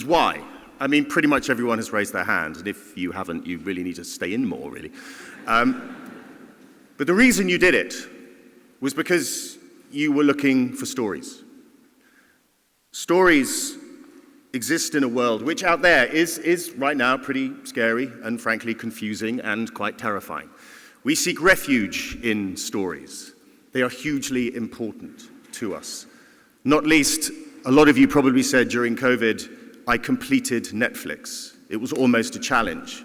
why? I mean, pretty much everyone has raised their hand, and if you haven't, you really need to stay in more, really. But the reason you did it was because you were looking for stories. Stories exist in a world which out there is right now pretty scary and frankly confusing and quite terrifying. We seek refuge in stories. They are hugely important to us. Not least, a lot of you probably said during COVID, I completed Netflix. It was almost a challenge.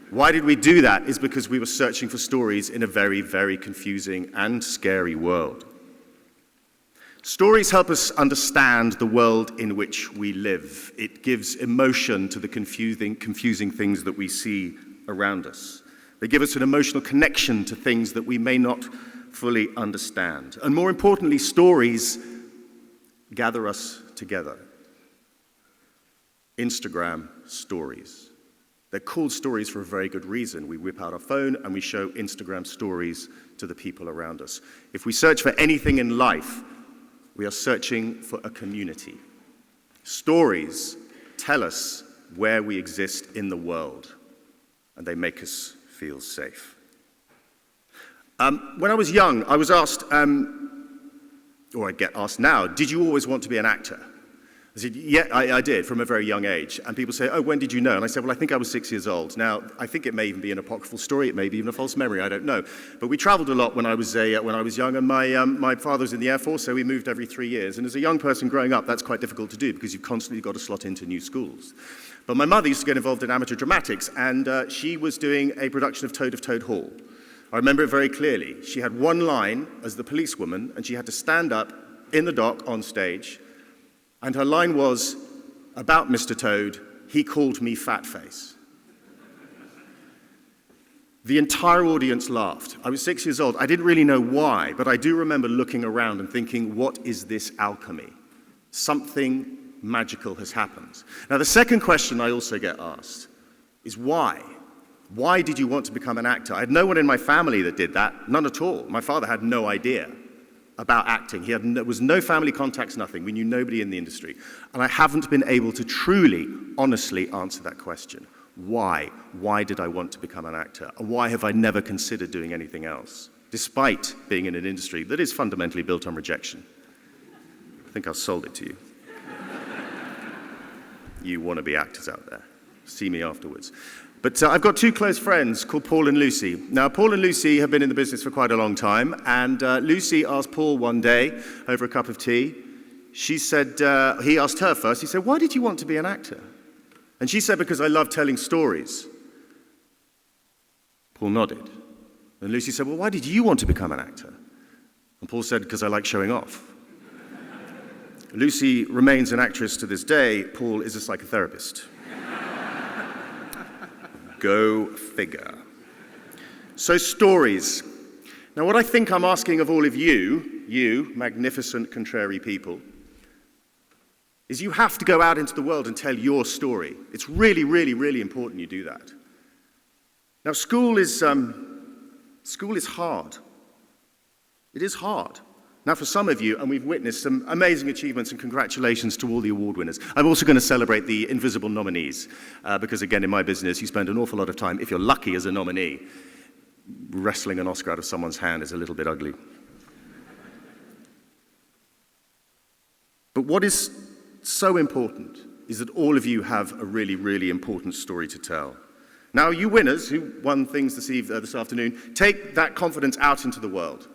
Why did we do that? Is because we were searching for stories in a very, very confusing and scary world. Stories help us understand the world in which we live. It gives emotion to the confusing things that we see around us. They give us an emotional connection to things that we may not fully understand. And more importantly, stories gather us together. Instagram stories. They're called stories for a very good reason. We whip out our phone and we show Instagram stories to the people around us. If we search for anything in life, we are searching for a community. Stories tell us where we exist in the world, and they make us feel safe. When I was young, I was asked, or I get asked now, did you always want to be an actor? I said, yeah, I did, from a very young age. And people say, oh, when did you know? And I said, well, I think I was 6 years old. Now, I think it may even be an apocryphal story. It may be even a false memory. I don't know. But we traveled a lot when I was young, and my father was in the Air Force, so we moved every 3 years. And as a young person growing up, that's quite difficult to do because you've constantly got to slot into new schools. But my mother used to get involved in amateur dramatics, and she was doing a production of Toad Hall. I remember it very clearly. She had one line as the policewoman, and she had to stand up in the dock on stage, and her line was, about Mr. Toad, he called me fat face. The entire audience laughed. I was 6 years old. I didn't really know why, but I do remember looking around and thinking, what is this alchemy? Something magical has happened. Now, the second question I also get asked is why? Why did you want to become an actor? I had no one in my family that did that, none at all. My father had no idea about acting. There was no family contacts, nothing. We knew nobody in the industry. And I haven't been able to truly, honestly answer that question. Why? Why did I want to become an actor? And why have I never considered doing anything else, despite being in an industry that is fundamentally built on rejection? I think I've sold it to you. You want to be actors out there. See me afterwards. But I've got two close friends called Paul and Lucy. Now, Paul and Lucy have been in the business for quite a long time, and Lucy asked Paul one day over a cup of tea. She said, he asked her first, he said, why did you want to be an actor? And she said, because I love telling stories. Paul nodded. And Lucy said, well, why did you want to become an actor? And Paul said, because I like showing off. Lucy remains an actress to this day. Paul is a psychotherapist. Go figure. So stories. Now what I think I'm asking of all of you magnificent contrary people, is you have to go out into the world and tell your story. It's really, really, really important you do that. Now school is hard. It is hard. Now for some of you, and we've witnessed some amazing achievements, and congratulations to all the award winners. I'm also going to celebrate the invisible nominees, because again, in my business, you spend an awful lot of time, if you're lucky as a nominee, wrestling an Oscar out of someone's hand is a little bit ugly. But what is so important is that all of you have a really, really important story to tell. Now, you winners who won things this afternoon, take that confidence out into the world.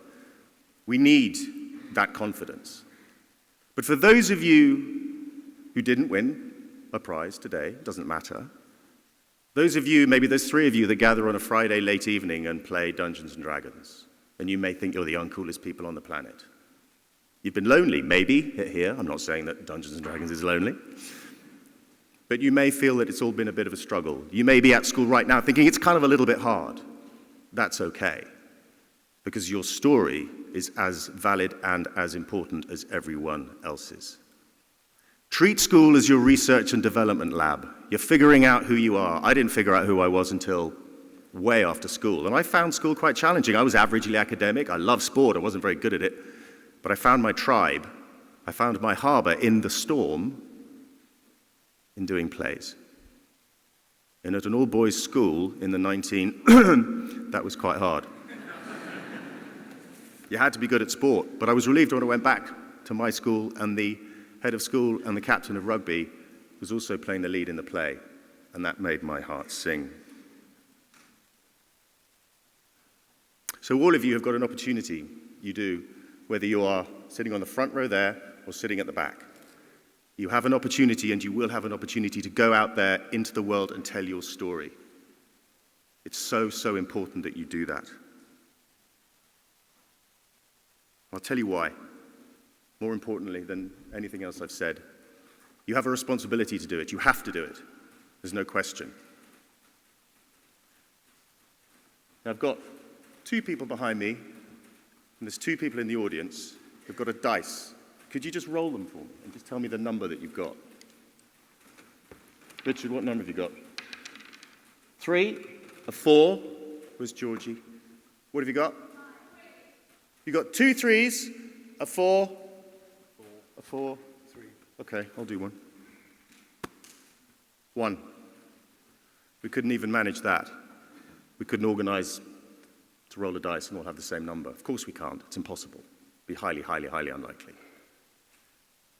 We need that confidence. But for those of you who didn't win a prize today, doesn't matter. Those of you, maybe there's 3 of you that gather on a Friday late evening and play Dungeons and Dragons, and you may think you're the uncoolest people on the planet. You've been lonely, maybe, here. I'm not saying that Dungeons and Dragons is lonely. But you may feel that it's all been a bit of a struggle. You may be at school right now thinking it's kind of a little bit hard. That's okay, because your story is as valid and as important as everyone else's. Treat school as your research and development lab. You're figuring out who you are. I didn't figure out who I was until way after school, and I found school quite challenging. I was averagely academic. I loved sport. I wasn't very good at it, but I found my tribe. I found my harbor in the storm in doing plays. And at an all-boys school in the that was quite hard. You had to be good at sport, but I was relieved when I went back to my school and the head of school and the captain of rugby was also playing the lead in the play, and that made my heart sing. So all of you have got an opportunity, you do, whether you are sitting on the front row there or sitting at the back. You have an opportunity, and you will have an opportunity to go out there into the world and tell your story. It's so, so important that you do that. I'll tell you why. More importantly than anything else I've said, you have a responsibility to do it. You have to do it. There's no question. Now, I've got 2 people behind me, and there's 2 people in the audience who've got a dice. Could you just roll them for me and just tell me the number that you've got? Richard, what number have you got? 3, a 4. Where's Georgie? What have you got? You've got 2 3s, a 4, a 4. 3. Okay, I'll do 1. 1. We couldn't even manage that. We couldn't organize to roll a dice and all have the same number. Of course we can't. It's impossible. It'd be highly, highly, highly unlikely.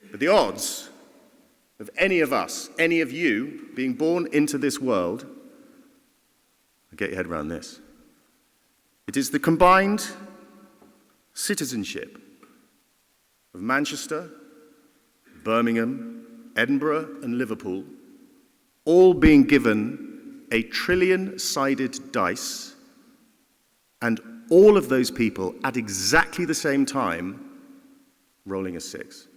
But the odds of any of us, any of you, being born into this world, get your head around this. It is the combined citizenship of Manchester, Birmingham, Edinburgh, and Liverpool, all being given a trillion-sided dice, and all of those people at exactly the same time rolling a 6.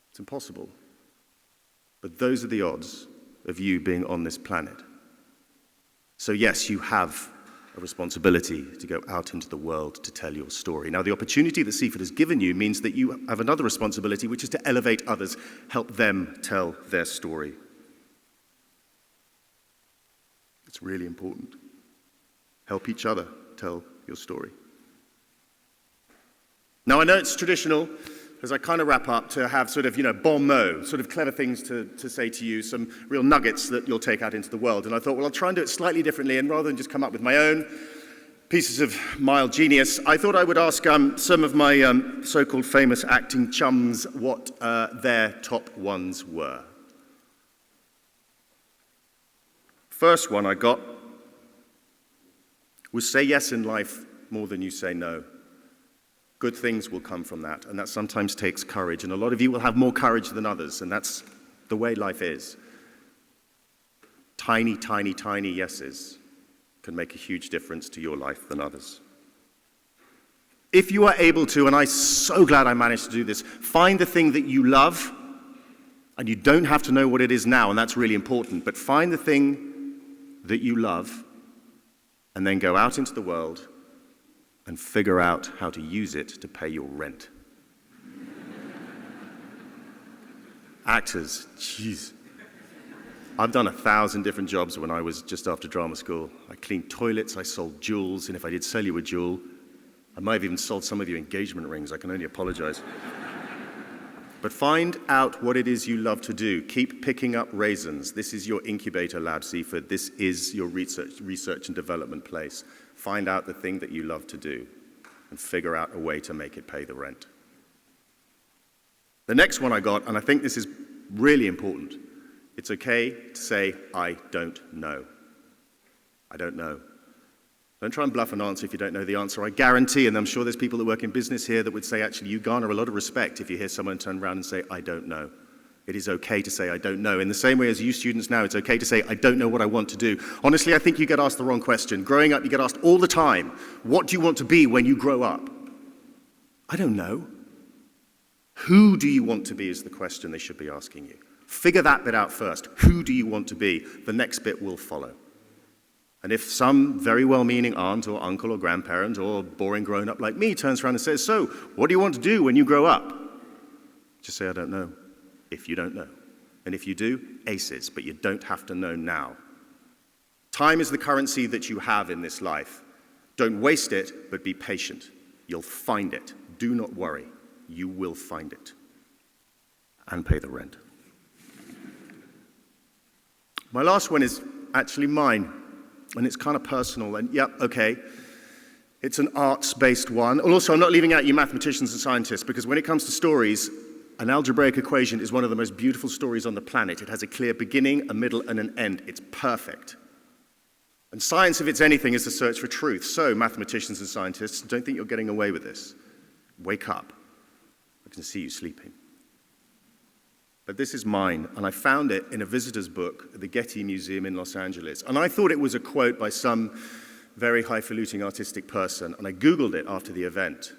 It's impossible. But those are the odds of you being on this planet. So yes, you have a responsibility to go out into the world to tell your story. Now, the opportunity that Seaford has given you means that you have another responsibility, which is to elevate others, help them tell their story. It's really important. Help each other tell your story. Now, I know it's traditional, as I kind of wrap up, to have sort of, bon mot, sort of clever things to say to you, some real nuggets that you'll take out into the world. And I thought, well, I'll try and do it slightly differently, and rather than just come up with my own pieces of mild genius, I thought I would ask some of my so-called famous acting chums what their top ones were. First one I got was say yes in life more than you say no. Good things will come from that, and that sometimes takes courage, and a lot of you will have more courage than others, and that's the way life is. Tiny, tiny, tiny yeses can make a huge difference to your life than others. If you are able to, and I'm so glad I managed to do this, find the thing that you love, and you don't have to know what it is now, and that's really important, but find the thing that you love, and then go out into the world and figure out how to use it to pay your rent. Actors, jeez. I've done 1,000 different jobs when I was just after drama school. I cleaned toilets, I sold jewels, and if I did sell you a jewel, I might have even sold some of you engagement rings. I can only apologize. But find out what it is you love to do. Keep picking up raisins. This is your incubator lab, Seaford. This is your research and development place. Find out the thing that you love to do and figure out a way to make it pay the rent. The next one I got, and I think this is really important, it's okay to say, I don't know. I don't know. Don't try and bluff an answer if you don't know the answer. I guarantee, and I'm sure there's people that work in business here that would say, actually, you garner a lot of respect if you hear someone turn around and say, I don't know. It is okay to say, I don't know. In the same way as you students now, it's okay to say, I don't know what I want to do. Honestly, I think you get asked the wrong question. Growing up, you get asked all the time, what do you want to be when you grow up? I don't know. Who do you want to be is the question they should be asking you. Figure that bit out first. Who do you want to be? The next bit will follow. And if some very well-meaning aunt or uncle or grandparent or boring grown-up like me turns around and says, so, what do you want to do when you grow up? Just say, I don't know, if you don't know. And if you do, aces, but you don't have to know now. Time is the currency that you have in this life. Don't waste it, but be patient. You'll find it. Do not worry. You will find it. And pay the rent. My last one is actually mine. And it's kind of personal, and yep, okay, it's an arts-based one. And also, I'm not leaving out you mathematicians and scientists, because when it comes to stories, an algebraic equation is one of the most beautiful stories on the planet. It has a clear beginning, a middle, and an end. It's perfect. And science, if it's anything, is the search for truth. So, mathematicians and scientists, don't think you're getting away with this. Wake up. I can see you sleeping. But this is mine, and I found it in a visitor's book at the Getty Museum in Los Angeles. And I thought it was a quote by some very highfalutin artistic person, and I Googled it after the event.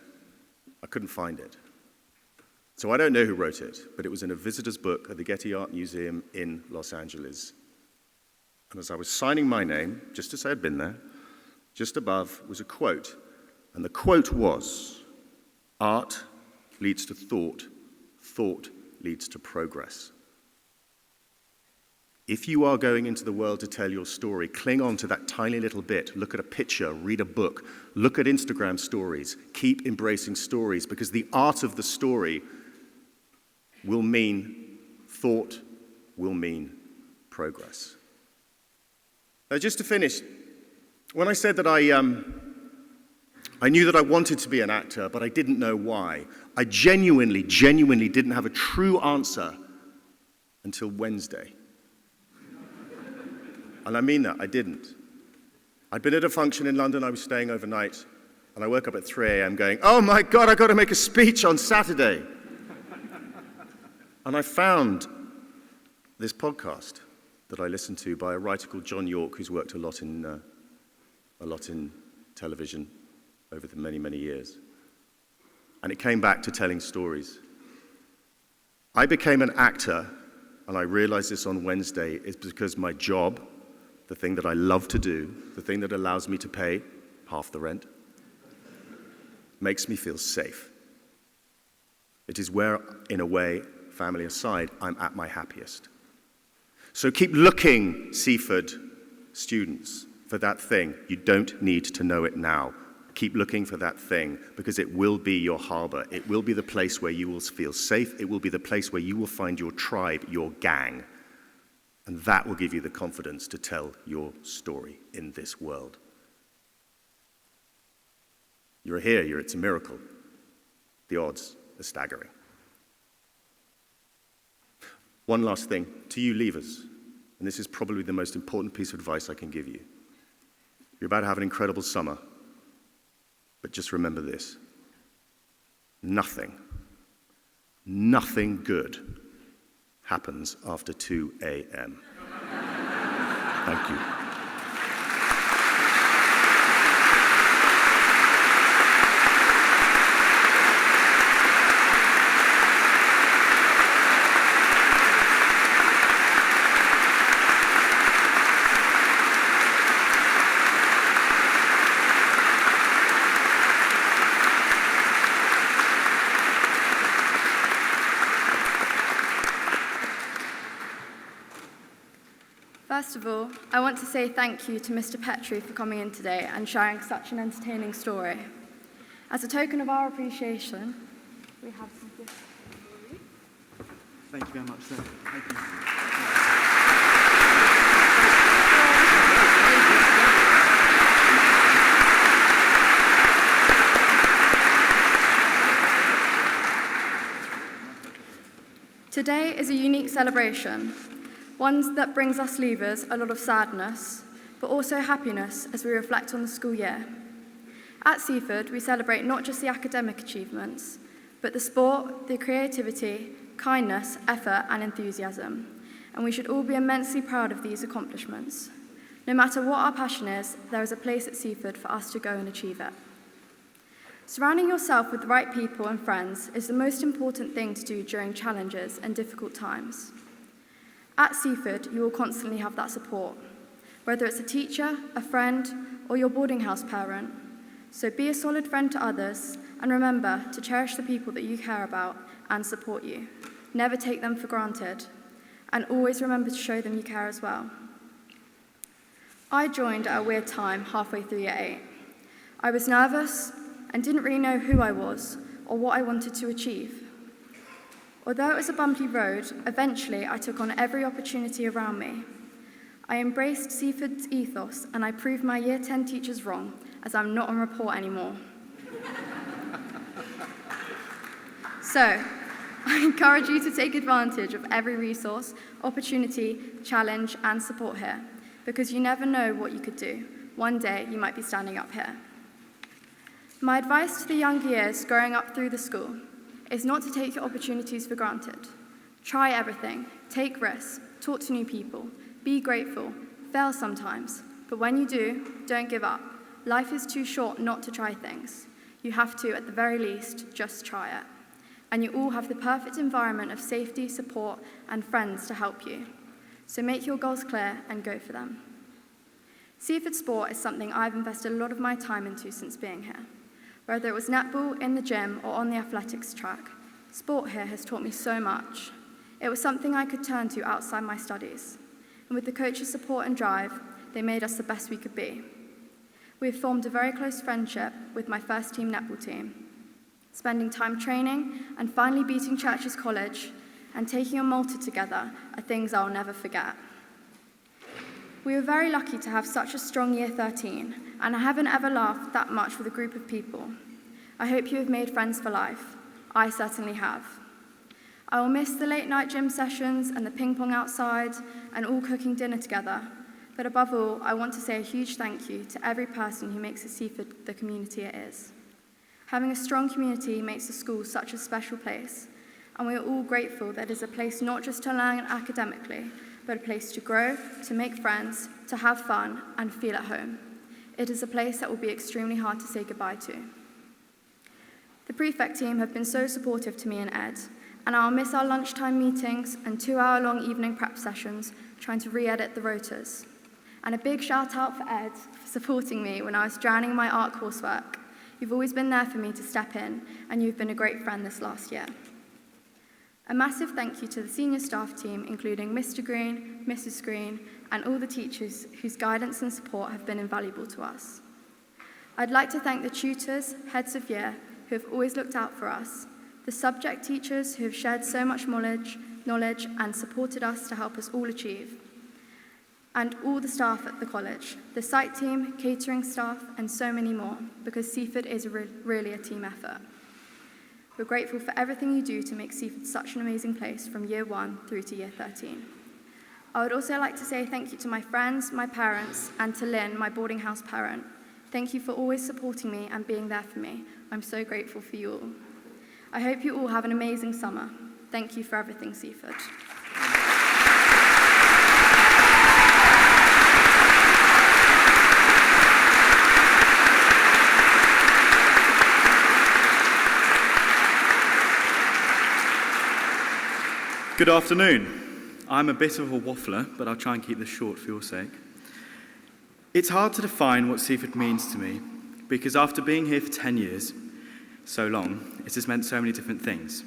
I couldn't find it. So I don't know who wrote it, but it was in a visitor's book at the Getty Art Museum in Los Angeles. And as I was signing my name, just to say I'd been there, just above was a quote. And the quote was, art leads to thought, thought leads to progress. If you are going into the world to tell your story, cling on to that tiny little bit. Look at a picture, read a book, look at Instagram stories. Keep embracing stories, because the art of the story will mean thought, will mean progress. Now, just to finish, when I said that I knew that I wanted to be an actor, but I didn't know why. I genuinely didn't have a true answer until Wednesday. And I mean that, I didn't. I'd been at a function in London, I was staying overnight, and I woke up at 3 a.m. going, oh my God, I've got to make a speech on Saturday. And I found this podcast that I listened to by a writer called John Yorke, who's worked a lot in television over the many, many years. And it came back to telling stories. I became an actor, and I realized this on Wednesday, is because my job, the thing that I love to do, the thing that allows me to pay half the rent, makes me feel safe. It is where, in a way, family aside, I'm at my happiest. So keep looking, Seaford students, for that thing. You don't need to know it now. Keep looking for that thing, because it will be your harbor. It will be the place where you will feel safe. It will be the place where you will find your tribe, your gang. And that will give you the confidence to tell your story in this world. You're here, it's a miracle. The odds are staggering. One last thing, to you leavers, and this is probably the most important piece of advice I can give you. You're about to have an incredible summer, but just remember this. Nothing good happens after 2 a.m. Thank you. First of all, I want to say thank you to Mr. Petrie for coming in today and sharing such an entertaining story. As a token of our appreciation, we have some gifts for you. Thank you very much, sir. Thank you. Today is a unique celebration, one that brings us leavers a lot of sadness, but also happiness as we reflect on the school year. At Seaford, we celebrate not just the academic achievements, but the sport, the creativity, kindness, effort, and enthusiasm. And we should all be immensely proud of these accomplishments. No matter what our passion is, there is a place at Seaford for us to go and achieve it. Surrounding yourself with the right people and friends is the most important thing to do during challenges and difficult times. At Seaford, you will constantly have that support, whether it's a teacher, a friend, or your boarding house parent. So be a solid friend to others, and remember to cherish the people that you care about and support you. Never take them for granted, and always remember to show them you care as well. I joined at a weird time halfway through year 8. I was nervous and didn't really know who I was or what I wanted to achieve. Although it was a bumpy road, eventually I took on every opportunity around me. I embraced Seaford's ethos, and I proved my Year 10 teachers wrong, as I'm not on report anymore. So, I encourage you to take advantage of every resource, opportunity, challenge, and support here, because you never know what you could do. One day, you might be standing up here. My advice to the young years growing up through the school is not to take your opportunities for granted. Try everything, take risks, talk to new people, be grateful, fail sometimes, but when you do, don't give up. Life is too short not to try things. You have to, at the very least, just try it. And you all have the perfect environment of safety, support, and friends to help you. So make your goals clear and go for them. Seaford sport is something I've invested a lot of my time into since being here. Whether it was netball, in the gym, or on the athletics track, sport here has taught me so much. It was something I could turn to outside my studies. And with the coaches' support and drive, they made us the best we could be. We have formed a very close friendship with my first team netball team. Spending time training and finally beating Churches College and taking a Malta together are things I'll never forget. We were very lucky to have such a strong Year 13, and I haven't ever laughed that much with a group of people. I hope you have made friends for life. I certainly have. I will miss the late night gym sessions and the ping pong outside and all cooking dinner together. But above all, I want to say a huge thank you to every person who makes Seaford the community it is. Having a strong community makes the school such a special place, and we are all grateful that it is a place not just to learn academically, but a place to grow, to make friends, to have fun, and feel at home. It is a place that will be extremely hard to say goodbye to. The prefect team have been so supportive to me and Ed, and I'll miss our lunchtime meetings and 2-hour-long evening prep sessions trying to re-edit the rotas. And a big shout out for Ed for supporting me when I was drowning in my art coursework. You've always been there for me to step in, and you've been a great friend this last year. A massive thank you to the senior staff team, including Mr. Green, Mrs. Green, and all the teachers whose guidance and support have been invaluable to us. I'd like to thank the tutors, heads of year, who have always looked out for us, the subject teachers who have shared so much knowledge and supported us to help us all achieve, and all the staff at the college, the site team, catering staff, and so many more, because Seaford is really a team effort. We're grateful for everything you do to make Seaford such an amazing place from Year 1 through to Year 13. I would also like to say thank you to my friends, my parents, and to Lynn, my boarding house parent. Thank you for always supporting me and being there for me. I'm so grateful for you all. I hope you all have an amazing summer. Thank you for everything, Seaford. Good afternoon. I'm a bit of a waffler, but I'll try and keep this short for your sake. It's hard to define what Seaford means to me, because after being here for 10 years, so long, it has meant so many different things.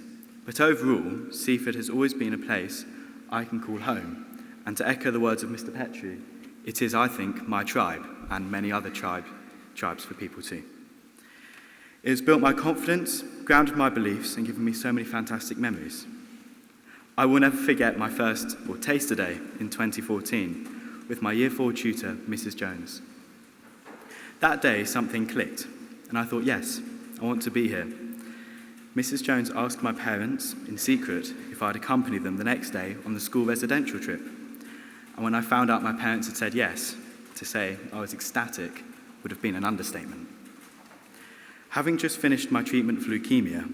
But overall, Seaford has always been a place I can call home. And to echo the words of Mr. Petrie, it is, I think, my tribe, and many other tribes for people too. It has built my confidence, grounded my beliefs, and given me so many fantastic memories. I will never forget my first taster day in 2014 with my Year 4 tutor, Mrs. Jones. That day, something clicked, and I thought, yes, I want to be here. Mrs. Jones asked my parents, in secret, if I'd accompany them the next day on the school residential trip. And when I found out my parents had said yes, to say I was ecstatic would have been an understatement. Having just finished my treatment for leukemia,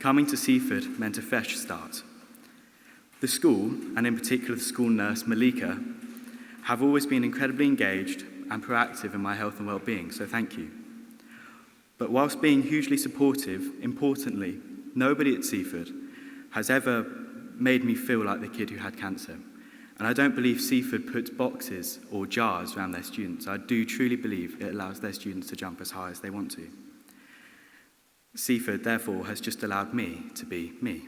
coming to Seaford meant a fresh start. The school, and in particular the school nurse, Malika, have always been incredibly engaged and proactive in my health and well-being, so thank you. But whilst being hugely supportive, importantly, nobody at Seaford has ever made me feel like the kid who had cancer. And I don't believe Seaford puts boxes or jars around their students. I do truly believe it allows their students to jump as high as they want to. Seaford, therefore, has just allowed me to be me.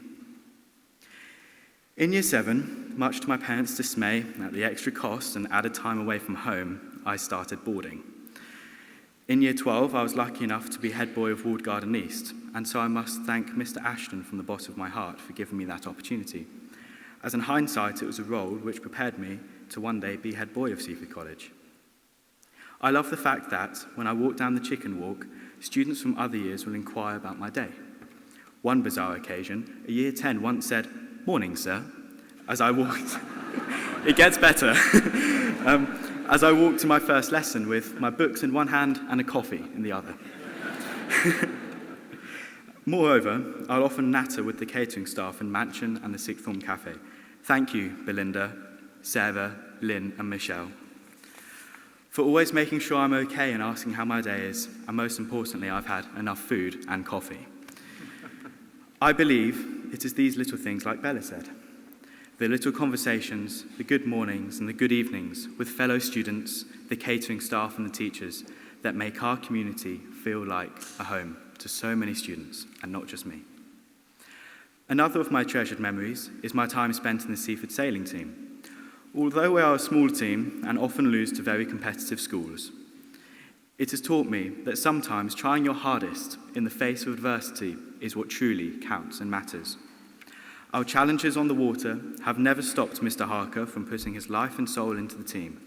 In Year 7, much to my parents' dismay at the extra cost and added time away from home, I started boarding. In Year 12, I was lucky enough to be head boy of Walled Garden East, and so I must thank Mr. Ashton from the bottom of my heart for giving me that opportunity, as in hindsight it was a role which prepared me to one day be head boy of Seaford College. I love the fact that, when I walk down the chicken walk, students from other years will inquire about my day. One bizarre occasion, a Year 10 once said, "Morning, sir," as I walked. It gets better. As I walked to my first lesson with my books in one hand and a coffee in the other. Moreover, I'll often natter with the catering staff in Mansion and the Sixth Form Cafe. Thank you, Belinda, Sarah, Lynn, and Michelle, for always making sure I'm okay and asking how my day is, and most importantly, I've had enough food and coffee. I believe it is these little things, like Bella said, the little conversations, the good mornings and the good evenings with fellow students, the catering staff and the teachers, that make our community feel like a home to so many students, and not just me. Another of my treasured memories is my time spent in the Seaford sailing team. Although we are a small team and often lose to very competitive schools, it has taught me that sometimes trying your hardest in the face of adversity is what truly counts and matters. Our challenges on the water have never stopped Mr. Harker from putting his life and soul into the team.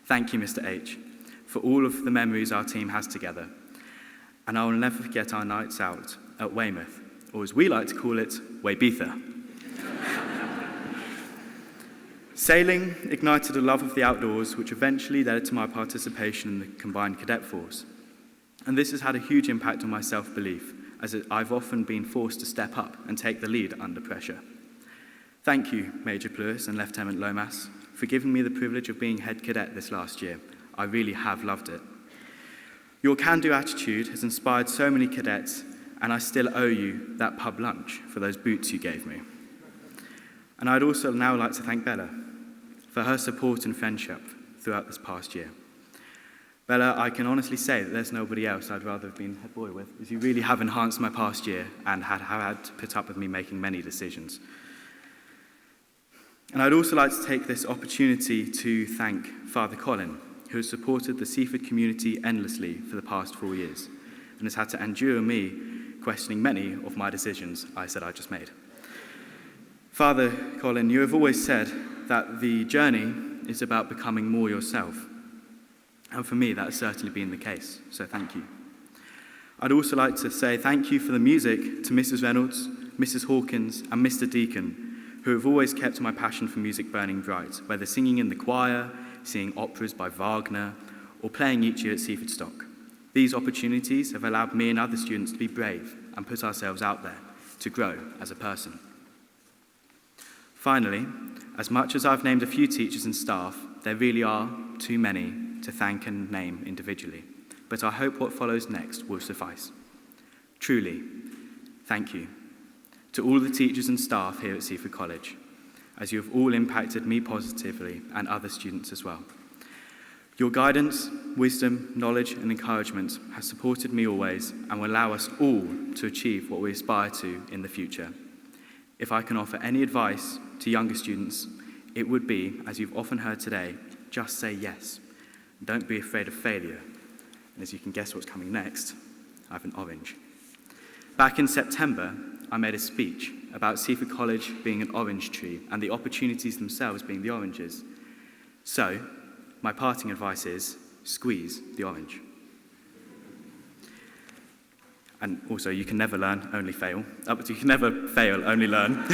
Thank you, Mr. H, for all of the memories our team has together. And I will never forget our nights out at Weymouth, or as we like to call it, Weybetha. Sailing ignited a love of the outdoors, which eventually led to my participation in the combined cadet force. And this has had a huge impact on my self-belief, as I've often been forced to step up and take the lead under pressure. Thank you, Major Plewis and Lieutenant Lomas, for giving me the privilege of being head cadet this last year. I really have loved it. Your can-do attitude has inspired so many cadets, and I still owe you that pub lunch for those boots you gave me. And I'd also now like to thank Bella for her support and friendship throughout this past year. Bella, I can honestly say that there's nobody else I'd rather have been head boy with, as you really have enhanced my past year and have had to put up with me making many decisions. And I'd also like to take this opportunity to thank Father Colin, who has supported the Seaford community endlessly for the past 4 years, and has had to endure me questioning many of my decisions I said I just made. Father Colin, you have always said that the journey is about becoming more yourself. And for me, that has certainly been the case, so thank you. I'd also like to say thank you for the music to Mrs. Reynolds, Mrs. Hawkins, and Mr. Deacon, who have always kept my passion for music burning bright, whether singing in the choir, singing operas by Wagner, or playing each year at Seaford Stock. These opportunities have allowed me and other students to be brave and put ourselves out there to grow as a person. Finally, as much as I've named a few teachers and staff, there really are too many to thank and name individually, but I hope what follows next will suffice. Truly, thank you to all the teachers and staff here at Seaford College, as you have all impacted me positively and other students as well. Your guidance, wisdom, knowledge, and encouragement has supported me always and will allow us all to achieve what we aspire to in the future. If I can offer any advice to younger students, it would be, as you've often heard today, just say yes. Don't be afraid of failure. And as you can guess what's coming next, I have an orange. Back in September, I made a speech about Seaford College being an orange tree and the opportunities themselves being the oranges. So, my parting advice is, squeeze the orange. And also, you can never learn, only fail. But you can never fail, only learn.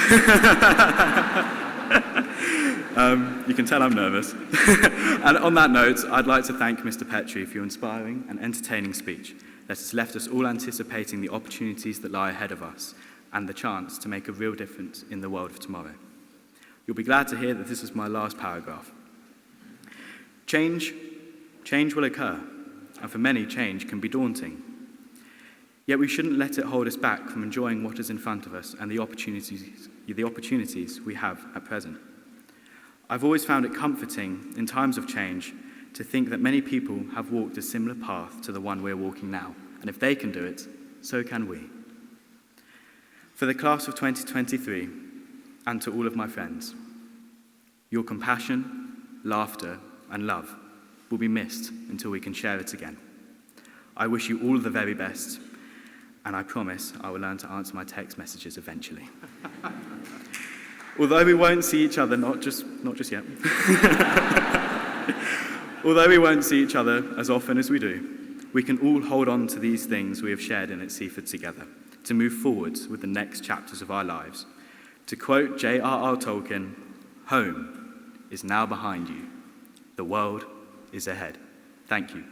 You can tell I'm nervous. And on that note, I'd like to thank Mr. Petrie for your inspiring and entertaining speech that has left us all anticipating the opportunities that lie ahead of us and the chance to make a real difference in the world of tomorrow. You'll be glad to hear that this is my last paragraph. Change will occur, and for many, change can be daunting. Yet we shouldn't let it hold us back from enjoying what is in front of us and the opportunities we have at present. I've always found it comforting in times of change to think that many people have walked a similar path to the one we're walking now, and if they can do it, so can we. For the class of 2023, and to all of my friends, your compassion, laughter, and love will be missed until we can share it again. I wish you all the very best, and I promise I will learn to answer my text messages eventually. Although we won't see each other, not just yet. Although we won't see each other as often as we do, we can all hold on to these things we have shared in at Seaford together to move forwards with the next chapters of our lives. To quote J.R.R. Tolkien, home is now behind you. The world is ahead. Thank you.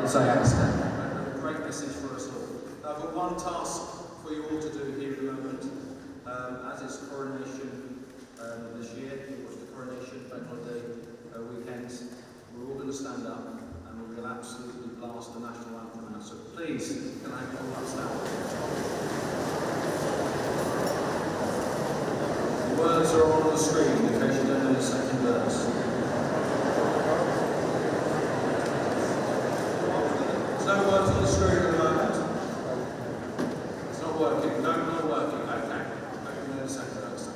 Say Alastair. A great message for us all. I've got one task for you all to do here at the moment. As it's coronation this year, it was the coronation bank holiday weekend. We're all going to stand up and we will absolutely blast the national anthem out. So please, can I have you all up stand? The words are on the screen in case you don't know the second verse. There's no words on the screen at the moment. It's not working. No, not working. Okay. I can know the second verse.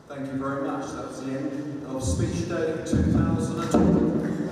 Thank you very much. That's the end of Speech Day 2020.